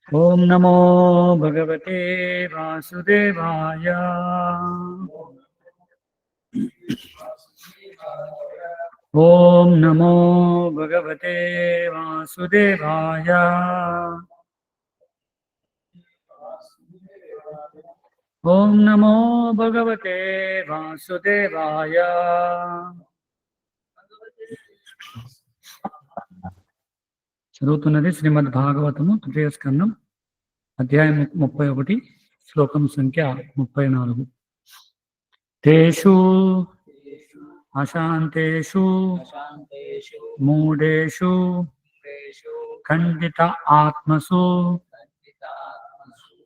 ओम नमो भगवते वासुदेवाय। ओम नमो भगवते वासुदेवाय। ओम नमो भगवते वासुदेवाय। చదువుతున్నది శ్రీమద్ భాగవతము తృతీయ స్కందం అధ్యాయం 31 శ్లోకం సంఖ్య 34. తేషు అశాంతేషు మూఢేషు ఖండిత ఆత్మసు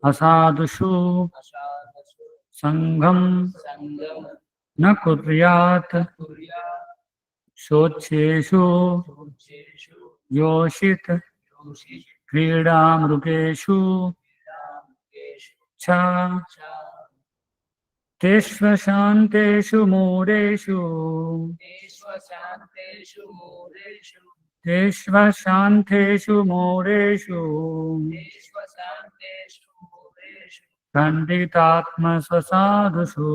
అసాధుషు సంఘం న కుర్యాత్ శోచ్యేషు योषित क्रीडामृगेषु च तेष्वशान्तेषु मूढेषु खण्डितात्मस्वसाधुषु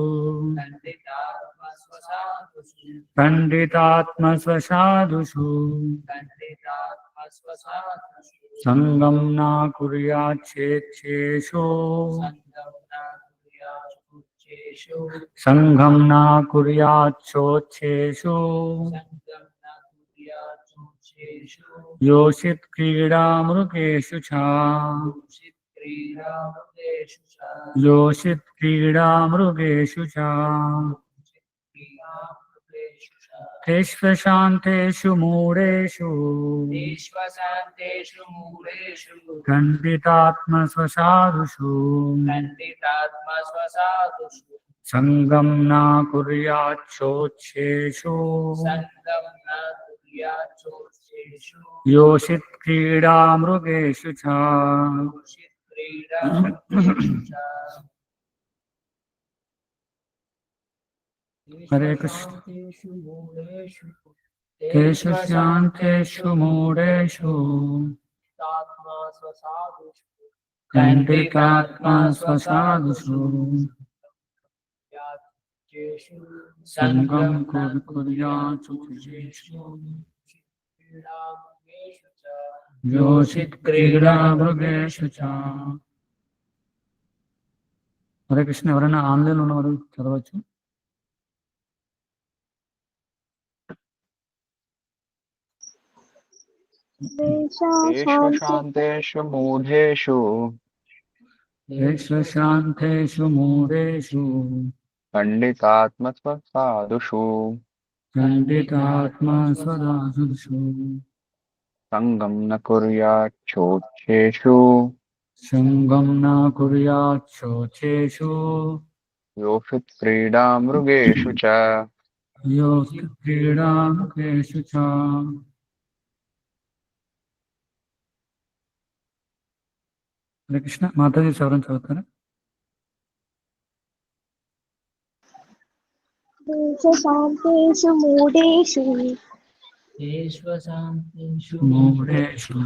संगम न कुर्याच्छेच्छेषु संगम न कुर्याच्छोच्छेषु योषित क्रीडामृगेषु च योषित क्रीडामृगेषु च तेष्वशान्तेषु मूढेषु खण्डितात्मस्वसाधुषु संगम न कुर्याच्छोच्छेषु योषित क्रीडामृगेषु च। हरे कृष्ण। तेषु शान्तेषु मूढेषु खण्डितात्मा स्वसाधुषु संगम कुर्याच्छोच्छेषु योषित क्रीडामृगेषु च। हरे कृष्ण। ఎవరైనా ఆన్లైన్ ఉన్నవారు చదవచ్చు. शान्तेषु मूढेषु शान्तेषु मूढेषु खण्डितात्मस्वसाधुषु खण्डितात्मस्वसाधुषु संगं न कुर्याच्छोच्छेषु संगं न कुर्याच्छोच्छेषु योषित क्रीडामृगेषु च। योषित क्रीडामृगेषु च। हरे कृष्ण। माताजी ఎవరైనా చదువుతారా? शान्तेषु मूढेषु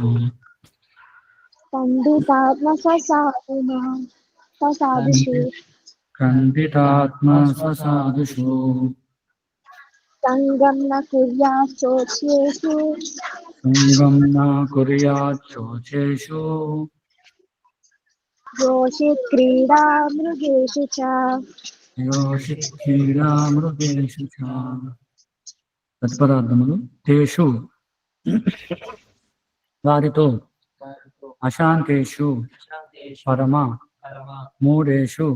खण्डितात्मस्वसाधुषु खण्डितात्मस्वसाधुषु संगं न कुर्याच्छोच्येषु संगं न कुर्याच्छोच्छेषु योषित क्रीडामृगेषु च। योषित क्रीडामृगेषु च। తత్పదార్థములు తేషు వారితో అశాంతేషు పరమ మూఢేషు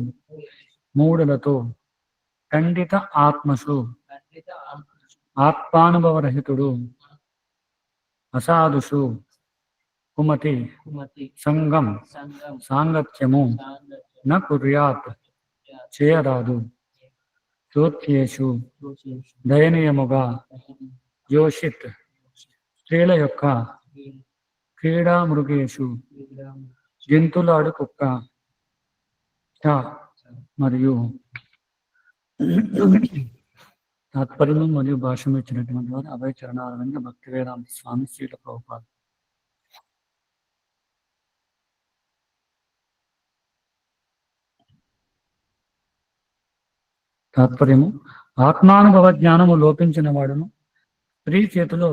మూఢులతో ఖండిత ఆత్మసు ఆత్మానుభవరహితుడు అసాధుషు కుమతి సంగం సాంగత్యము న కుర్యాత్ చేయరాదు శోచ్యేషు దయనీయముగా యోషిత్ స్త్రీల యొక్క క్రీడా మృగేషు జంతులాడు కుక్క చ మరియు తాత్పర్యము మరియు భాష్యం ఇచ్చినటువంటి వారు అభయ చరణారంగ భక్తి వేదాంత స్వామి శ్రీల ప్రభుపాద. తాత్పర్యము ఆత్మానుభవ జ్ఞానము లోపించిన వాడును స్త్రీ చేతిలో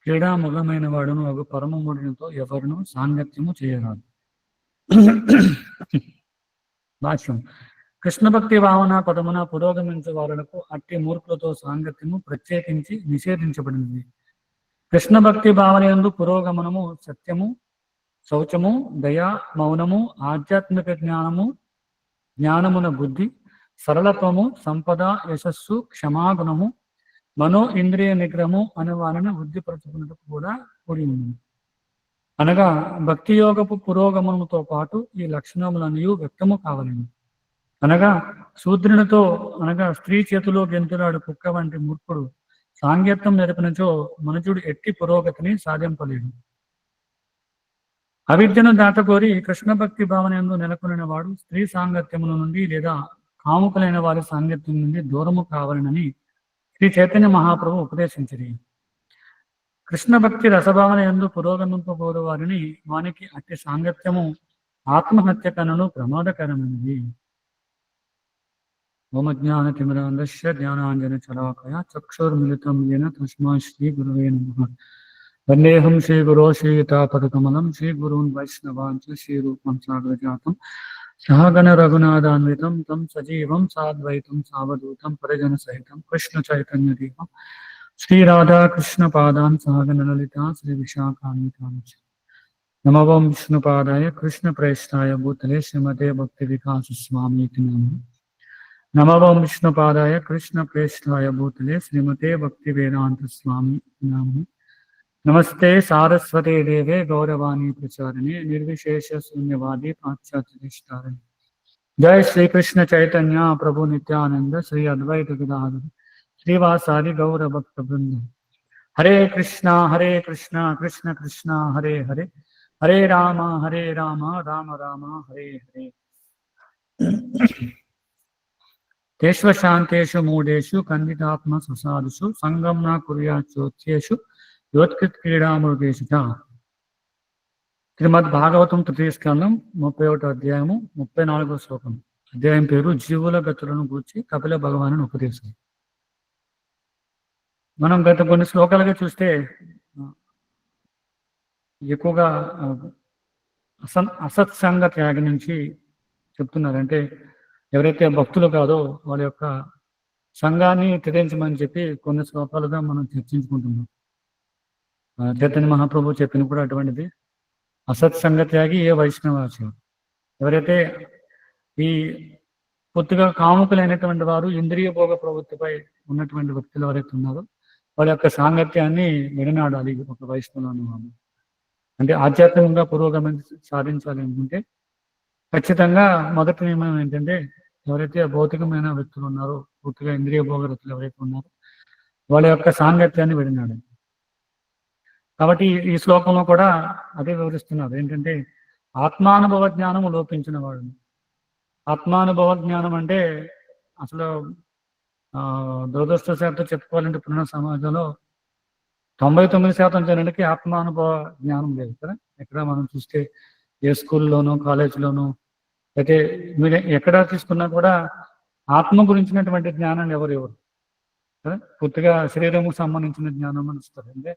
క్రీడాముఖమైన వాడును ఒక పరమముడితో ఎవరును సాంగత్యము చేయరాదు. భాష్యం కృష్ణ భక్తి భావన పదమున పురోగమించే వారులకు అట్టి మూర్ఖులతో సాంగత్యము ప్రత్యేకించి నిషేధించబడినది. కృష్ణ భక్తి భావన యందు పురోగమనము సత్యము, శౌచము, దయ, మౌనము, ఆధ్యాత్మిక జ్ఞానమున బుద్ధి, సరళత్వము, సంపద, యశస్సు, క్షమాగుణము, మనో ఇంద్రియ నిగ్రహము అనే వారిని వృద్ధిపరచుకున్నట్టు కూడా కూడి ఉంది. అనగా భక్తి యోగపు పురోగమనముతో పాటు ఈ లక్షణములన్నీ వ్యక్తము కావాలని. అనగా శూద్రునితో అనగా స్త్రీ చేతిలో గెంతులాడు కుక్క వంటి మూర్ఖుడు సాంగత్యం నెరపినచో మనుషుడు ఎట్టి పురోగతిని సాధింపలేడు. అవిద్యను దాటకోరి కృష్ణ భక్తి భావన యందు నెలకొనిన వాడు స్త్రీ సాంగత్యముల నుండి లేదా కాముకులైన వారి సాంగత్యం నుండి దూరము కావాలని శ్రీ చైతన్య మహాప్రభు ఉపదేశించిరి. కృష్ణ భక్తి రసభావన యందు పురోగమింపబోరు వారిని వానికి అట్టి సాంగత్యము ఆత్మహత్య కనను ప్రమాదకరమైనది. ఓమజ్ఞాన తిమిరాంధస్య జ్ఞానాంజన చలాకయ చక్షుర్మిలితం येन తస్మై శ్రీ గురువే నమః. వందేహం శ్రీ గురో శ్రీతాపదకమలం శ్రీ గురూన్ వైష్ణవాన్ చ శ్రీరూపం సాగ్రజాతం సహగణ రఘునాథాన్వితం తం సజీవం సాద్వైతం సావధూతం పరిజన సహితం కృష్ణ చైతన్య దీపం శ్రీ రాధా కృష్ణ పాదాన్ సహగణ లలిత శ్రీ విశాఖాన్వితాన్. నమో విష్ణుపాదాయ కృష్ణ ప్రేష్టాయ భూతలే శ్రీమతే భక్తి వికాస స్వామీతి నమః. నమో విష్ణుపాదాయ కృష్ణ ప్రేష్టాయ భూతలే శ్రీమతే భక్తి వేదాంత స్వామి నమః. నమస్తే సారస్వతే దేవే గౌరవాణి ప్రచారిణి నిర్విశేష శూన్యవాది పాశ్చాత్యధిష్టారిణి. జయ శ్రీకృష్ణ చైతన్య ప్రభు నిత్యానంద శ్రీ అద్వైత గదాధర శ్రీవాసాది గౌర భక్త బృంద. హరే కృష్ణ కృష్ణ కృష్ణ హరే హరే హరే రామ రామ రామ హరే హరే. తేష్వశాంతేషు మూఢేషు ఖండితాత్మ సుసాదుషు సంగం నా కుర్యాచోత్యేషు యోత్కృత్ క్రీడామృగేషు. శ్రీమద్ భాగవతం తృతీయ స్కందం 31వ అధ్యాయము 34వ శ్లోకం. అధ్యాయం పేరు జీవుల గతులను గూర్చి కపిల భగవాను ఉపదేశం. మనం గత కొన్ని శ్లోకాలుగా చూస్తే ఎక్కువగా అసత్సంగ త్యాగం నుంచి చెప్తున్నారు. అంటే ఎవరైతే భక్తులు కాదో వాళ్ళ యొక్క సంఘాన్ని త్యజించమని చెప్పి కొన్ని శ్లోకాలుగా మనం చర్చించుకుంటున్నాం. చైతన్య మహాప్రభు చెప్పిన కూడా అటువంటిది. అసత్సంగ త్యాగి ఏ వైష్ణవాచారు. ఎవరైతే ఈ పూర్తిగా కాముకులైనటువంటి వారు ఇంద్రియ భోగ ప్రవృత్తిపై ఉన్నటువంటి వ్యక్తులు ఎవరైతే ఉన్నారో వాళ్ళ యొక్క సాంగత్యాన్ని విడనాడాలి. ఒక వైష్ణవులు అన్నవాళ్ళు అంటే ఆధ్యాత్మికంగా పురోగమనం సాధించాలి అనుకుంటే ఖచ్చితంగా మొదటి నియమం ఏంటంటే ఎవరైతే భౌతికమైన వ్యక్తులు ఉన్నారో పూర్తిగా ఇంద్రియ భోగ వ్యక్తులు ఎవరైతే ఉన్నారో వాళ్ళ యొక్క సాంగత్యాన్ని విడనాడాలి. కాబట్టి ఈ శ్లోకంలో కూడా అదే వివరిస్తున్నారు. ఏంటంటే ఆత్మానుభవ జ్ఞానము లోపించిన వాడు. ఆత్మానుభవ జ్ఞానం అంటే అసలు దురదృష్టశాతం చెప్పుకోవాలంటే ఇప్పుడున్న సమాజంలో 99% జనాలకి ఆత్మానుభవ జ్ఞానం లేదు కదా. ఎక్కడ మనం చూస్తే ఏ స్కూల్లోనూ కాలేజీలోనూ అయితే మీరు ఎక్కడ తీసుకున్నా కూడా ఆత్మ గురించినటువంటి జ్ఞానాన్ని ఎవరు కదా. పూర్తిగా శరీరము సంబంధించిన జ్ఞానం అని ఇస్తారు. అంటే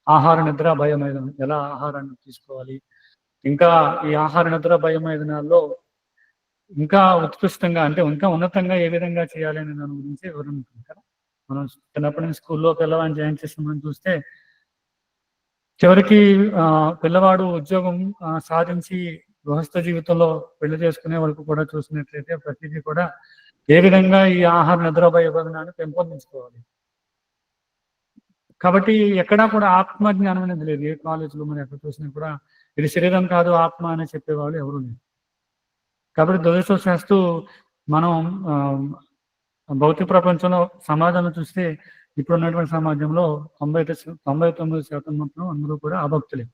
ఆహార నిద్ర భయమైదనం, ఎలా ఆహారాన్ని తీసుకోవాలి, ఇంకా ఈ ఆహార నిద్ర భయమైదనాల్లో ఇంకా ఉత్కృష్టంగా అంటే ఇంకా ఉన్నతంగా ఏ విధంగా చేయాలి అనే దాని గురించి వివరణ ఉంటుంది కదా. మనం చిన్నప్పటి నుంచి స్కూల్లో పిల్లవాడిని జాయిన్ చేస్తామని చూస్తే చివరికి పిల్లవాడు ఉద్యోగం సాధించి గృహస్థ జీవితంలో పెళ్లి చేసుకునే వరకు కూడా చూసినట్లయితే ప్రతిదీ కూడా ఏ విధంగా ఈ ఆహార నిద్ర భయపదనాన్ని పెంపొందించుకోవాలి. కాబట్టి ఎక్కడా కూడా ఆత్మ జ్ఞానం అనేది లేదు. ఏ కాలేజీలో మనం ఎక్కడ చూసినా కూడా ఇది శరీరం కాదు ఆత్మ అని చెప్పేవాళ్ళు ఎవరు లేరు. కాబట్టి దురదృష్టవశాత్తు మనం భౌతిక ప్రపంచంలో సమాజంలో చూస్తే ఇప్పుడు ఉన్నటువంటి సమాజంలో 99% మొత్తం అందరూ కూడా అభక్తులే.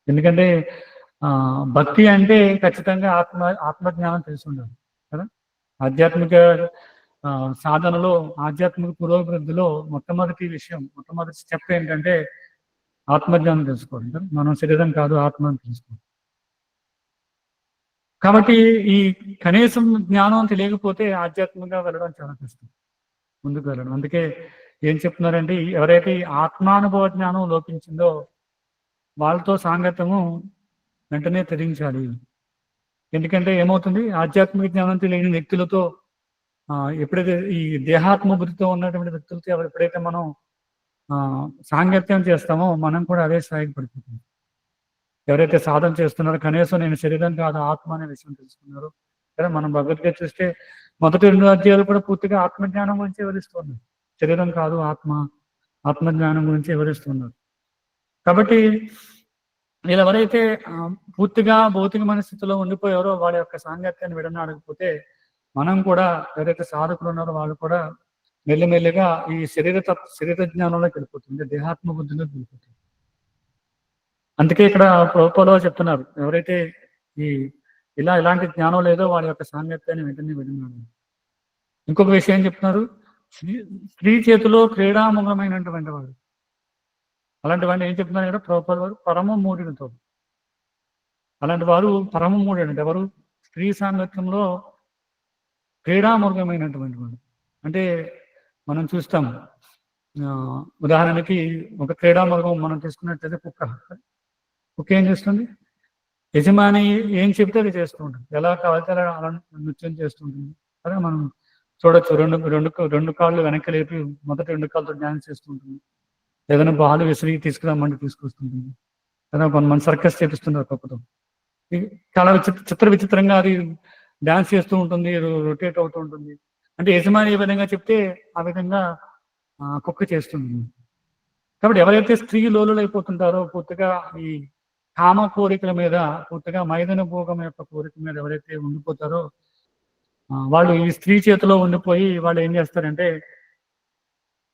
ఎందుకంటే భక్తి అంటే ఖచ్చితంగా ఆత్మజ్ఞానం తెలిసి ఉండాలి కదా. ఆధ్యాత్మిక సాధనలో ఆధ్యాత్మిక పురోభివృద్ధిలో మొట్టమొదటి స్టెప్ ఏంటంటే ఆత్మజ్ఞానం తెలుసుకోవడం కదా. మనం శరీరం కాదు ఆత్మని తెలుసుకోవాలి. కాబట్టి ఈ కనీసం జ్ఞానం తెలియకపోతే ఆధ్యాత్మికంగా వెళ్ళడం చాలా కష్టం, ముందుకు వెళ్ళడం. అందుకే ఏం చెప్తున్నారంటే, ఎవరైతే ఈ ఆత్మానుభవ జ్ఞానం లోపించిందో వాళ్ళతో సాంగత్యము వెంటనే త్యజించాలి. ఎందుకంటే ఏమవుతుంది, ఆధ్యాత్మిక జ్ఞానం తెలియని వ్యక్తులతో ఎప్పుడైతే ఈ దేహాత్మ బుద్ధితో ఉన్నటువంటి వ్యక్తులతో ఎప్పుడైతే మనం సాంగత్యం చేస్తామో మనం కూడా అదే స్థాయికి పడిపోతుంది. ఎవరైతే సాధన చేస్తున్నారో కనీసం నేను శరీరం కాదు ఆత్మ అనే విషయం తెలుసుకున్నారు కదా. మనం భగవద్గీత చూస్తే మొదటి 2 అధ్యాయాలు కూడా పూర్తిగా ఆత్మజ్ఞానం గురించి వివరిస్తున్నారు. శరీరం కాదు ఆత్మజ్ఞానం గురించి వివరిస్తున్నారు. కాబట్టి వీళ్ళు ఎవరైతే పూర్తిగా భౌతికమైన స్థితిలో ఉండిపోయారో వాళ్ళ యొక్క సాంగత్యాన్ని విడనాడకపోతే మనం కూడా ఎవరైతే సాధకులు ఉన్నారో వాళ్ళు కూడా మెల్లిమెల్లిగా ఈ శరీర జ్ఞానంలోకి వెళ్ళిపోతుంది, దేహాత్మ బుద్ధిలోకి వెళ్ళిపోతుంది. అందుకే ఇక్కడ ప్రభుపాలో చెప్తున్నారు, ఎవరైతే ఇలాంటి జ్ఞానం లేదో వాళ్ళ యొక్క సాంగత్యాన్ని వెంటనే విడనాడు. ఇంకొక విషయం చెప్తున్నారు, స్త్రీ చేతిలో క్రీడాముఖమైనటువంటి వాడు. అలాంటి వాడిని ఏం చెప్తున్నారు ఇక్కడ ప్రభుపాద వారు, పరమ మూఢునితో. అలాంటి వారు పరమ మూఢుడు. ఎవరు? స్త్రీ సాంగత్యంలో క్రీడాముఖమైనటువంటి వాడు. అంటే మనం చూస్తాం, ఉదాహరణకి ఒక క్రీడాముఖం మనం తీసుకున్నట్లయితే కుక్క ఏం చేస్తుంది? యజమాని ఏం చెప్తే అది చేస్తూ ఉంటుంది, ఎలా కావాలితే అలా నృత్యం చేస్తుంటుంది. అదే మనం చూడొచ్చు, రెండు కాళ్ళు వెనక్కి లేపి మొదటి 2 కాళ్ళతో డ్యాన్స్ చేస్తుంటుంది. ఏదైనా బాలు విసిరి తీసుకురామంటే తీసుకొస్తుంటుంది కదా. కొంతమంది సర్కస్ చేపిస్తున్నారు కుక్కతో. చాలా విచిత్రంగా అది డ్యాన్స్ చేస్తూ ఉంటుంది, రొటేట్ అవుతూ ఉంటుంది. అంటే యజమాని ఏ విధంగా చెప్తే ఆ విధంగా కుక్క చేస్తుంది. కాబట్టి ఎవరైతే స్త్రీ లోలులైపోతుంటారో, పూర్తిగా ఈ కామ కోరికల మీద, పూర్తిగా మైదన భోగం యొక్క కోరిక మీద ఎవరైతే ఉండిపోతారో వాళ్ళు ఈ స్త్రీ చేతిలో ఉండిపోయి వాళ్ళు ఏం చేస్తారంటే,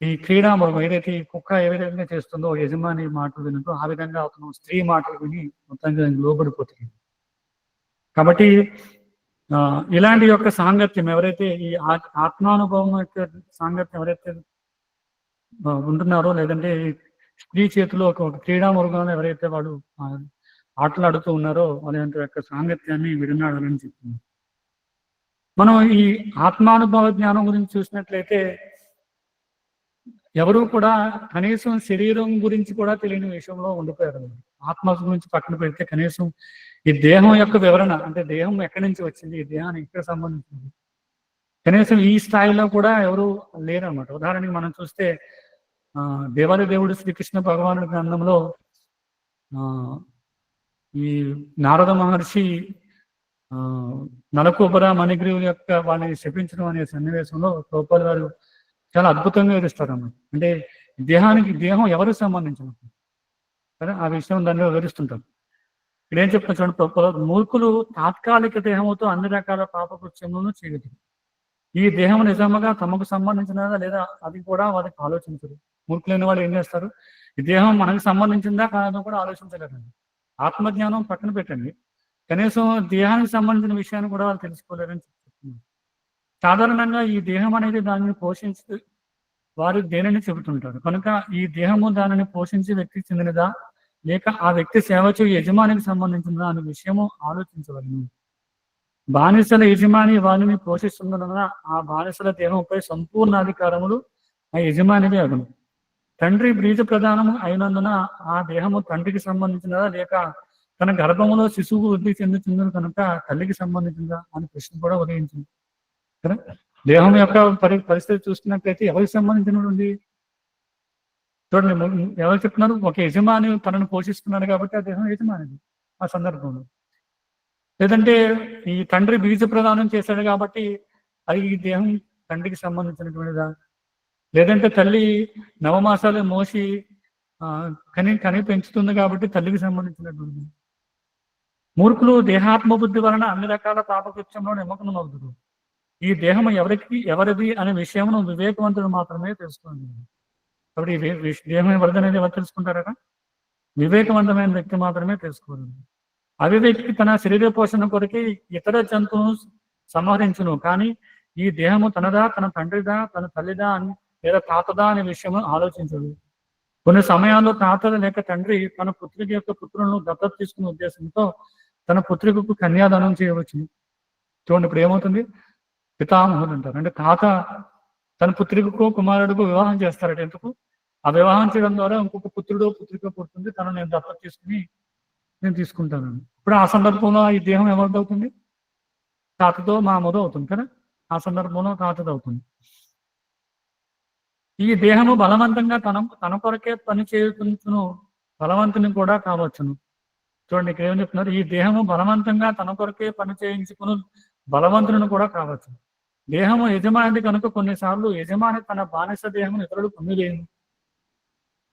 ఈ క్రీడామృగం ఏదైతే ఈ కుక్క ఏ విధంగా చేస్తుందో యజమాని మాటలు వినుతో ఆ విధంగా అతను స్త్రీ మాటలు విని మొత్తంగా లోబడిపోతుంది. కాబట్టి ఇలాంటి యొక్క సాంగత్యం ఎవరైతే ఈ ఆత్మానుభవం యొక్క సాంగత్యం ఎవరైతే ఉంటున్నారో, లేదంటే స్త్రీ చేతిలో ఒక క్రీడామృగంలో ఎవరైతే వాడు ఆటలాడుతూ ఉన్నారో వాళ్ళ యొక్క సాంగత్యాన్ని విడనాడాలని చెప్తున్నారు. మనం ఈ ఆత్మానుభవ జ్ఞానం గురించి చూసినట్లయితే ఎవరు కూడా కనీసం శరీరం గురించి కూడా తెలియని విషయంలో ఉండిపోయారు. ఆత్మ గురించి పక్కన పెడితే కనీసం ఈ దేహం యొక్క వివరణ, అంటే దేహం ఎక్కడి నుంచి వచ్చింది, ఈ దేహానికి ఎక్కడ సంబంధించింది, కనీసం ఈ స్థాయిలో కూడా ఎవరు లేరన్నమాట. ఉదాహరణకి మనం చూస్తే దేవాది దేవుడు శ్రీకృష్ణ భగవానుడి గ్రంథంలో ఈ నారద మహర్షి నలకూబర మణిగ్రీవుల యొక్క వాళ్ళని శపించడం అనే సన్నివేశంలో ప్రభుపాద వారు చాలా అద్భుతంగా వివరిస్తారన్నమాట. అంటే దేహం ఎవరికి సంబంధించినప్పుడు సరే ఆ విషయం దాన్ని వివరిస్తుంటారు. ఇక్కడ ఏం చెప్తున్నా చూడండి, ప్రభుపాద, మూర్ఖులు తాత్కాలిక దేహంతో అన్ని రకాల పాపకృత్యములను చేయదు. ఈ దేహం నిజంగా తమకు సంబంధించినదా లేదా అది కూడా వాళ్ళకి ఆలోచించరు. మూర్ఖులైన వాళ్ళు ఏం చేస్తారు, ఈ దేహం మనకు సంబంధించిందా కాదో కూడా ఆలోచించలేరండి. ఆత్మజ్ఞానం పక్కన పెట్టండి, కనీసం దేహానికి సంబంధించిన విషయాన్ని కూడా వాళ్ళు తెలుసుకోలేరని చెప్తున్నారు. సాధారణంగా ఈ దేహం అనేది దానిని పోషించి వారు దేనిని చెబుతుంటారు కనుక ఈ దేహము దానిని పోషించే వ్యక్తికి చెందినదా లేక ఆ వ్యక్తి సేవ చేయ యజమానికి సంబంధించినదా అనే విషయము ఆలోచించవలను. బానిసల యజమాని వారిని పోషిస్తున్నందున ఆ బానిసల దేహంపై సంపూర్ణ అధికారములు ఆ యజమానివే అగును. తండ్రి బీజ ప్రధానము అయినందున ఆ దేహము తండ్రికి సంబంధించినదా లేక తన గర్భములో శిశువు వృద్ధి చెందుతుందని కనుక తల్లికి సంబంధించిందా అని ప్రశ్న కూడా ఉదయించింది కదా. దేహం యొక్క పరిస్థితి చూస్తున్నట్లయితే ఎవరికి సంబంధించినది చూడండి, ఎవరు చెప్తున్నారు, ఒక యజమాని తనను పోషిస్తున్నాడు కాబట్టి ఆ దేహం యజమానిది ఆ సందర్భంలో. లేదంటే ఈ తండ్రి బీజ ప్రదానం చేశాడు కాబట్టి అది ఈ దేహం తండ్రికి సంబంధించినటువంటిదా, లేదంటే తల్లి నవమాసాలు మోసి కని పెంచుతుంది కాబట్టి తల్లికి సంబంధించినటువంటిది. మూర్ఖులు దేహాత్మ బుద్ధి వలన అన్ని రకాల పాపకృత్యంలో నిమగ్నం అవుతుంది. ఈ దేహం ఎవరిది అనే విషయమును వివేకవంతుడు మాత్రమే తెలుస్తుంది. కాబట్టి దేహం ఎవరిది అనేది ఎవరు తెలుసుకుంటారట, వివేకవంతమైన వ్యక్తి మాత్రమే తెలుసుకోవాలి. అవివేకి తన శరీర పోషణ కొరకి ఇతర జంతువును సంహరించును, కానీ ఈ దేహము తనదా, తన తండ్రిదా, తన తల్లిదా అని లేదా తాతదా అనే విషయము ఆలోచించదు. కొన్ని సమయాల్లో తాత లేక తండ్రి తన పుత్రుడి యొక్క పుత్రులను దత్తత తీసుకునే ఉద్దేశంతో తన పుత్రికకు కన్యాదానం చేయవచ్చును. చూడండి ఇప్పుడు ఏమవుతుంది, పితామహుడు అంటారు, అంటే తాత తన పుత్రికకు కుమారుడికి వివాహం చేస్తారట. ఎందుకు? ఆ వివాహం చేయడం ద్వారా ఇంకొక పుత్రుడు పుత్రిక పుడుతుంది, తను నేను దత్తత తీసుకుని నేను తీసుకుంటాను. ఇప్పుడు ఆ సందర్భంలో ఈ దేహం ఎవరిది అవుతుంది? తాతతో మామదో అవుతుంది కదా. ఆ సందర్భంలో తాతది అవుతుంది. ఈ దేహము బలవంతంగా తన కొరకే పని చేయుచును బలవంతుని కూడా కావచ్చును. చూడండి ఇక్కడ ఏమని చెప్తున్నారు, ఈ దేహము బలవంతంగా తన కొరకే పని చేయించుకుని బలవంతులను కూడా కావచ్చు. దేహము యజమాని కనుక కొన్నిసార్లు యజమాని తన బానిస దేహమును ఇతరులు పొందలేను.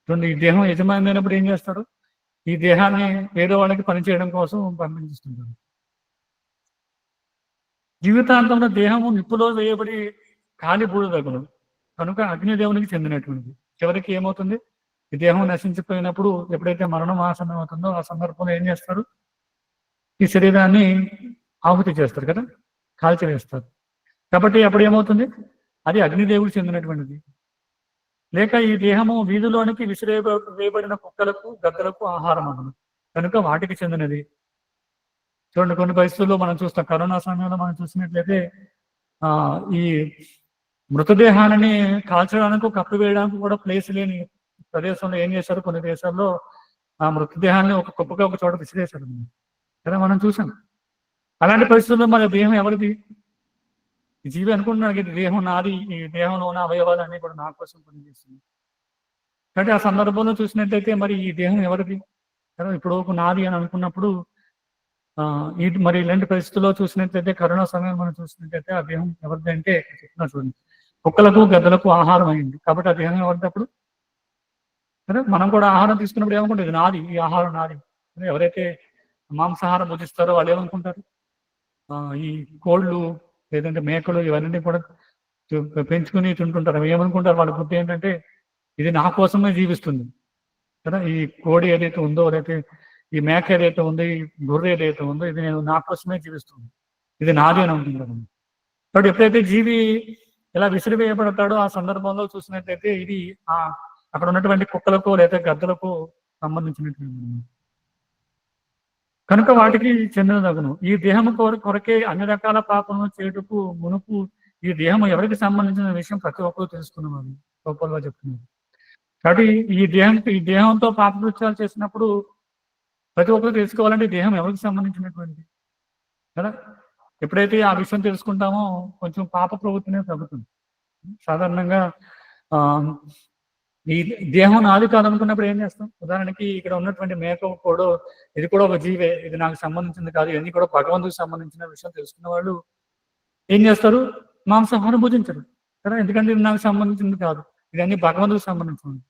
చూడండి, ఈ దేహం యజమాని అయినప్పుడు ఏం చేస్తారు? ఈ దేహాన్ని వేరే వాళ్ళకి పనిచేయడం కోసం పంపించుతుంటారు. జీవితాంతంలో దేహము నిప్పులో వేయబడి కాలి బూడిదగును కనుక అగ్నిదేవునికి చెందినటువంటిది. చివరికి ఏమవుతుంది? ఈ దేహం నశించిపోయినప్పుడు ఎప్పుడైతే మరణం ఆసన్నం అవుతుందో ఆ సందర్భంలో ఏం చేస్తారు? ఈ శరీరాన్ని ఆహుతి చేస్తారు కదా, కాల్చివేస్తారు. కాబట్టి అప్పుడు ఏమవుతుంది? అది అగ్నిదేవుడికి చెందినటువంటిది. లేక ఈ దేహము వీధిలోనికి వేయబడిన కుక్కలకు గద్దలకు ఆహారం అన్నది కనుక వాటికి చెందినది. చూడండి, కొన్ని పరిస్థితుల్లో మనం చూస్తాం, కరోనా సమయంలో మనం చూసినట్లయితే ఈ మృతదేహాలని కాల్చడానికి కప్పి వేయడానికి కూడా ప్లేస్ లేని ప్రదేశంలో ఏం చేశారు, కొన్ని దేశాల్లో ఆ మృతదేహాన్ని ఒక కుప్పగా ఒక చోట విసిరేశారు కదా, మనం చూసాం. అలాంటి పరిస్థితుల్లో మరి దేహం ఎవరిది? ఈ జీవి అనుకుంటున్నాడు ఇది దేహం నాది, ఈ దేహంలో ఉన్న అవయవాలు అన్ని కూడా నా కోసం పనిచేస్తుంది. కాబట్టి ఆ సందర్భంలో చూసినట్లయితే మరి ఈ దేహం ఎవరిది కదా, ఇప్పుడు నాది అని అనుకున్నప్పుడు మరి ఇలాంటి పరిస్థితుల్లో చూసినట్లయితే కరోనా సమయం మనం చూసినట్లయితే ఆ దేహం ఎవరిది అంటే చెప్తున్నా చూడండి, కుక్కలకు గద్దలకు ఆహారం అయింది. కాబట్టి ఆ దేహం ఎవరిది అప్పుడు కదా. మనం కూడా ఆహారం తీసుకున్నప్పుడు ఏమనుకుంటారు, ఇది నాది, ఈ ఆహారం నాది. ఎవరైతే మాంసాహారం భుజిస్తారో వాళ్ళు ఏమనుకుంటారు, ఈ కోళ్ళు లేదంటే మేకలు ఇవన్నీ కూడా పెంచుకుని తింటుంటారు. అవి ఏమనుకుంటారు, వాళ్ళ బుద్ధి ఏంటంటే ఇది నా కోసమే జీవిస్తుంది కదా. ఈ కోడి ఏదైతే ఉందో, లేకపోతే ఈ మేక ఏదైతే ఉందో, ఈ గొర్రె ఏదైతే ఉందో, ఇది నేను నా కోసమే జీవిస్తుంది, ఇది నాది అని అనుకుంటారు. కాబట్టి ఎప్పుడైతే జీవి ఇలా విసిరివేయబడతాడో ఆ సందర్భంలో చూసినట్లయితే ఇది అక్కడ ఉన్నటువంటి కుక్కలకు లేదా గద్దలకు సంబంధించినటువంటి కనుక వాటికి చెందినదగును. ఈ దేహము కొరకే అన్ని రకాల పాపలను చేయుటకు మునుపు ఈ దేహం ఎవరికి సంబంధించిన విషయం ప్రతి ఒక్కరూ తెలుసుకున్నామని గొప్పగా చెప్తున్నారు. కాబట్టి ఈ దేహంతో పాపకృత్యాలు చేసినప్పుడు ప్రతి ఒక్కరు తెలుసుకోవాలంటే ఈ దేహం ఎవరికి సంబంధించినటువంటి కదా. ఎప్పుడైతే ఆ విషయం తెలుసుకుంటామో కొంచెం పాప ప్రవృత్తినే తగ్గుతుంది. సాధారణంగా ఈ దేహం నాది కాదనుకున్నప్పుడు ఏం చేస్తాం? ఉదాహరణకి ఇక్కడ ఉన్నటువంటి మేక కూడా ఇది కూడా ఒక జీవే, ఇది నాకు సంబంధించింది కాదు, ఇవన్నీ కూడా భగవంతుడికి సంబంధించిన విషయం తెలుసుకున్న వాళ్ళు ఏం చేస్తారు? మాంసాహారం భుజించరు కదా, ఎందుకంటే ఇది నాకు సంబంధించింది కాదు, ఇదన్నీ భగవంతుడికి సంబంధించింది.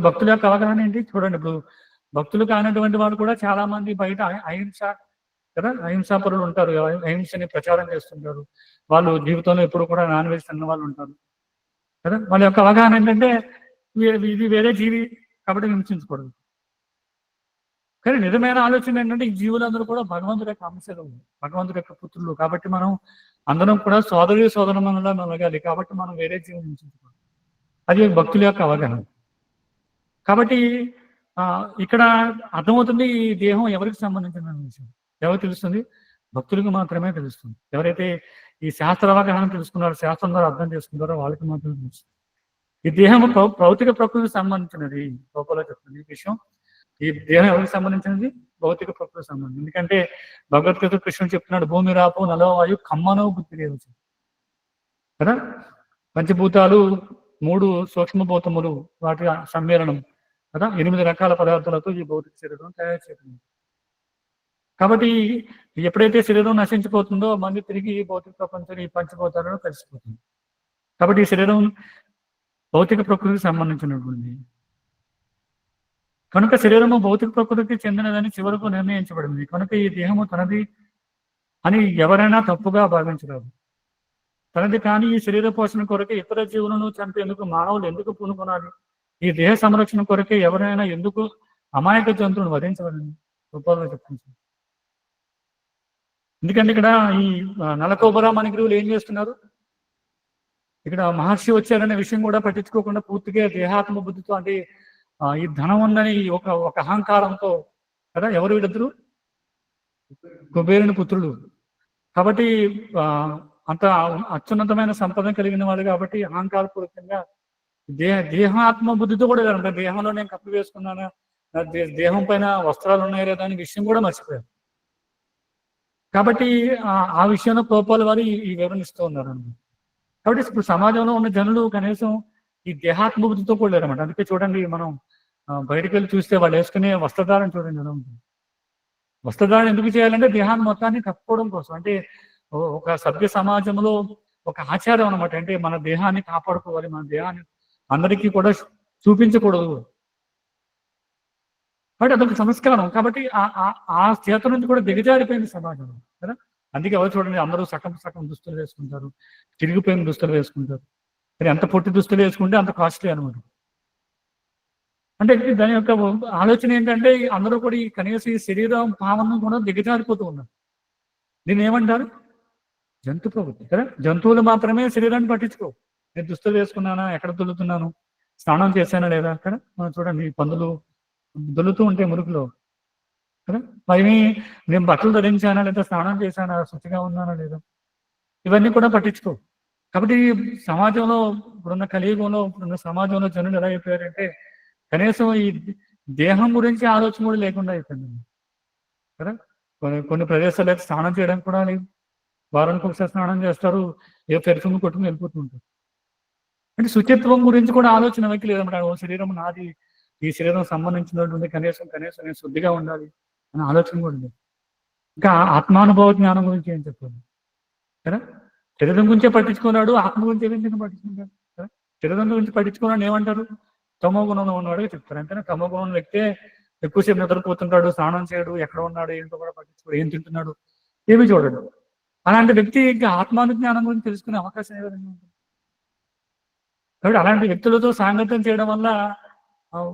భక్తుల యొక్క అవగాహన ఏంటి చూడండి. ఇప్పుడు భక్తులు కానటువంటి వాళ్ళు కూడా చాలా మంది బయట అహింస కదా, అహింసాపరులు ఉంటారు, అహింసని ప్రచారం చేస్తుంటారు. వాళ్ళు జీవితంలో ఎప్పుడు కూడా నాన్ వెజ్ తిన్న వాళ్ళు ఉంటారు కదా. వాళ్ళ యొక్క అవగాహన ఏంటంటే ఇది వేరే జీవి కాబట్టి హింసించకూడదు. కానీ నిజమైన ఆలోచన ఏంటంటే ఈ జీవులందరూ కూడా భగవంతుడి యొక్క అంశాలు, భగవంతుడి యొక్క పుత్రులు. కాబట్టి మనం అందరం కూడా సోదరుమనులా మెలగాలి. కాబట్టి మనం వేరే జీవుని హింసించకూడదు. అది భక్తుల యొక్క అవగాహన. కాబట్టి ఇక్కడ అర్థమవుతుంది ఈ దేహం ఎవరికి సంబంధించిన విషయం ఎవరికి తెలుస్తుంది? భక్తులకు మాత్రమే తెలుస్తుంది. ఎవరైతే ఈ శాస్త్ర అవగాహన తెలుసుకున్నారో, శాస్త్రం ద్వారా అర్థం చేసుకున్నారో వాళ్ళకి మాత్రమే తెలుస్తుంది. ఈ దేహం భౌతిక ప్రకృతికి సంబంధించినది. గొప్పలో చెప్తుంది ఈ విషయం. ఈ దేహం ఎవరికి సంబంధించినది? భౌతిక ప్రకృతికి సంబంధించి. ఎందుకంటే భగవద్గీత కృష్ణుడు చెప్తున్నాడు, భూమి రాపు నలవాయు కమ్మనో బుద్ధి లేదు కదా. పంచభూతాలు 3 సూక్ష్మభూతములు, వాటి సమ్మేళనం కదా, 8 రకాల పదార్థాలతో ఈ భౌతిక శరీరం తయారు చేయడం. కాబట్టి ఎప్పుడైతే శరీరం నశించిపోతుందో మళ్ళీ తిరిగి భౌతిక ప్రపంచం ఈ పంచభూతాలను కలిసిపోతుంది. కాబట్టి ఈ శరీరం భౌతిక ప్రకృతికి సంబంధించినటువంటి కనుక శరీరము భౌతిక ప్రకృతికి చెందినదని చివరకు నిర్ణయించబడింది. కనుక ఈ దేహము తనది అని ఎవరైనా తప్పుగా భావించరాదు. తనది కానీ ఈ శరీర పోషణ కొరకే ఇతర జీవులను చంపేందుకు మానవులు ఎందుకు పూనుకొనాలి? ఈ దేహ సంరక్షణ కొరకే ఎవరైనా ఎందుకు అమాయక జంతువులను వధించవలని గొప్పగా చెప్తుంది. ఎందుకంటే ఇక్కడ ఈ నలకోబరా మణిగ్రీవులు ఏం చేస్తున్నారు? ఇక్కడ మహర్షి వచ్చారనే విషయం కూడా పట్టించుకోకుండా పూర్తిగా దేహాత్మ బుద్ధితో, అంటే ఈ ధనం ఉందని ఒక అహంకారంతో కదా, ఎవరు వీళ్ళిద్దరు? కుబేరుని పుత్రుడు. కాబట్టి అంత అత్యున్నతమైన సంపద కలిగిన వాడు కాబట్టి అహంకారపూర్వకంగా దేహాత్మ బుద్ధితో కూడా లేదంట. దేహంలో నేను కప్పు వేసుకున్నాను, దేహం పైన వస్త్రాలు ఉన్నాయో లేదా అనే విషయం కూడా మర్చిపోయారు. కాబట్టి ఆ విషయంలో ప్రభుపాల వారు ఈ వివరణ ఇస్తూ ఉన్నారు అన్నమాట. కాబట్టి ఇప్పుడు సమాజంలో ఉన్న జనులు కనీసం ఈ దేహాత్మ బుద్ధితో కూడా లేరన్నమాట. అందుకే చూడండి, మనం బయటికి వెళ్ళి చూస్తే వాళ్ళు వేసుకునే వస్త్రధారణ చూడండి ఎలా ఉంటుంది. వస్త్రధారణ ఎందుకు చేయాలంటే దేహాన్ని మొత్తాన్ని కప్పుకోవడం కోసం. అంటే ఒక సభ్య సమాజంలో ఒక ఆచారం అనమాట. అంటే మన దేహాన్ని కాపాడుకోవాలి, మన దేహాన్ని అందరికీ కూడా చూపించకూడదు. కాబట్టి అదొక సంస్కారం. కాబట్టి ఆ చేత నుంచి కూడా దిగజారిపోయింది సమాజం కదా. అందుకే ఎవరు చూడండి, అందరూ సగం సగం దుస్తులు వేసుకుంటారు, తిరిగిపోయిన దుస్తులు వేసుకుంటారు. కానీ ఎంత పొట్టి దుస్తులు వేసుకుంటే అంత కాస్ట్లీ అనమాట. అంటే దాని యొక్క ఆలోచన ఏంటంటే అందరూ కూడా ఈ కనీసం ఈ శరీరం భావన కూడా దిగజారిపోతూ ఉన్నారు. దీన్ని ఏమంటారు? జంతు ప్రవృత్తి కదా. జంతువులు మాత్రమే శరీరాన్ని పట్టించుకో. నేను దుస్తులు వేసుకున్నానా, ఎక్కడ దుల్లుతున్నాను, స్నానం చేశానా లేదా. అక్కడ మనం చూడండి, పందులు దుల్లుతూ ఉంటే మురుగులో కదా. పైన నేను బట్టలు ధరించానా లేదా, స్నానం చేశానా, శుచిగా ఉన్నానా లేదా, ఇవన్నీ కూడా పట్టించుకో. కాబట్టి సమాజంలో ఇప్పుడున్న కలియుగంలో ఇప్పుడున్న సమాజంలో జనులు ఎలా అయిపోయారంటే కనీసం ఈ దేహం గురించి ఆలోచన కూడా లేకుండా అయిపోయింది కదా. కొన్ని ప్రదేశాలు అయితే స్నానం చేయడానికి కూడా లేదు. వారానికి ఒకసారి స్నానం చేస్తారు, ఏ పెర్ఫ్యూమ్ కొట్టుకుని వెళ్ళిపోతుంటారు. అంటే శుచిత్వం గురించి కూడా ఆలోచన వ్యక్తి లేదన్నమాట. ఓ శరీరం నాది, ఈ శరీరం సంబంధించినటువంటి కనీసం నేను శుద్ధిగా ఉండాలి అనే ఆలోచన కూడా లేదు. ఇంకా ఆత్మానుభవ జ్ఞానం గురించి ఏం చెప్పాలి కదా. శరీరం గురించే పట్టించుకున్నాడు, ఆత్మ గురించి ఏదైనా పట్టించుకుంటాడు కదా. శరీరం గురించి పట్టించుకున్నాడు ఏమంటారు? తమో గుణంలో ఉన్నవాడుగా చెప్తారు. అంతేనా? తమో గుణం వ్యక్తే ఎక్కువసేపు నిద్రపోతుంటాడు, స్నానం చేయడు, ఎక్కడ ఉన్నాడు ఏంటో కూడా పట్టించుకోడు, ఏం తింటున్నాడు ఏమి చూడడు. అలాంటి వ్యక్తి ఇంకా ఆత్మానుజ్ఞానం గురించి తెలుసుకునే అవకాశం ఏ విధంగా ఉంటుంది? కాబట్టి అలాంటి వ్యక్తులతో సాంగత్యం చేయడం వల్ల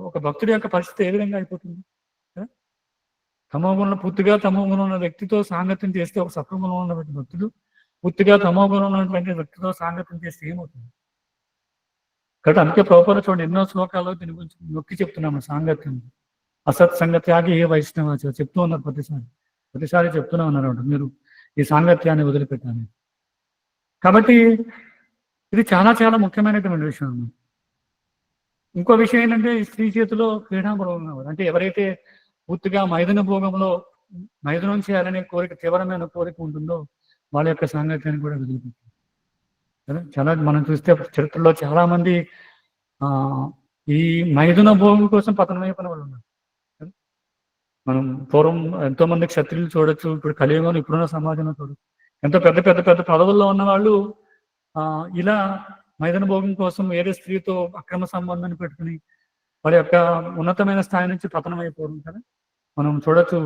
ఒక భక్తుడి యొక్క పరిస్థితి ఏ విధంగా అయిపోతుంది? తమోగుణంలో పూర్తిగా తమోగుణం ఉన్న వ్యక్తితో సాంగత్యం చేస్తే, ఒక సత్వగుణంలో ఉన్నటువంటి భక్తుడు పూర్తిగా తమోగుణం ఉన్నటువంటి వ్యక్తితో సాంగత్యం చేస్తే ఏమవుతుంది? కాబట్టి అందుకే ప్రభుపాద చూడండి, ఎన్నో శ్లోకాల్లో దీని గురించి నొక్కి చెప్తున్నాము. సాంగత్యం అసత్ సంగత్యాగి ఏ వైష్ణవ చెప్తూ ఉన్నారు. ప్రతిసారి చెప్తూనే ఉన్నారు మీరు ఈ సాంగత్యాన్ని వదిలిపెట్టాలి. కాబట్టి ఇది చాలా చాలా ముఖ్యమైనటువంటి విషయం. ఇంకో విషయం ఏంటంటే, స్త్రీ చేతిలో క్రీడాభోగం కావాలి. అంటే ఎవరైతే పూర్తిగా మైదన భోగంలో మైదనం చేయాలనే కోరిక, తీవ్రమైన కోరిక ఉంటుందో వాళ్ళ యొక్క సాంగత్యాన్ని కూడా వదిలిపెట్టారు కదా. చాలా మనం చూస్తే చరిత్రలో చాలా మంది ఈ మైదున భోగం కోసం పతనమైపోయిన వాళ్ళు ఉన్నారు. మనం పూర్వం ఎంతో మంది క్షత్రియులు చూడొచ్చు, ఇప్పుడు కలియుగంలో ఇప్పుడున్న సమాజంలో చూడొచ్చు. ఎంతో పెద్ద పెద్ద పెద్ద పదవుల్లో ఉన్న వాళ్ళు ఇలా మైదన భోగం కోసం వేరే స్త్రీతో అక్రమ సంబంధాన్ని పెట్టుకుని వారి యొక్క ఉన్నతమైన స్థాయి నుంచి పతనమైపోవడం కదా మనం చూడొచ్చు.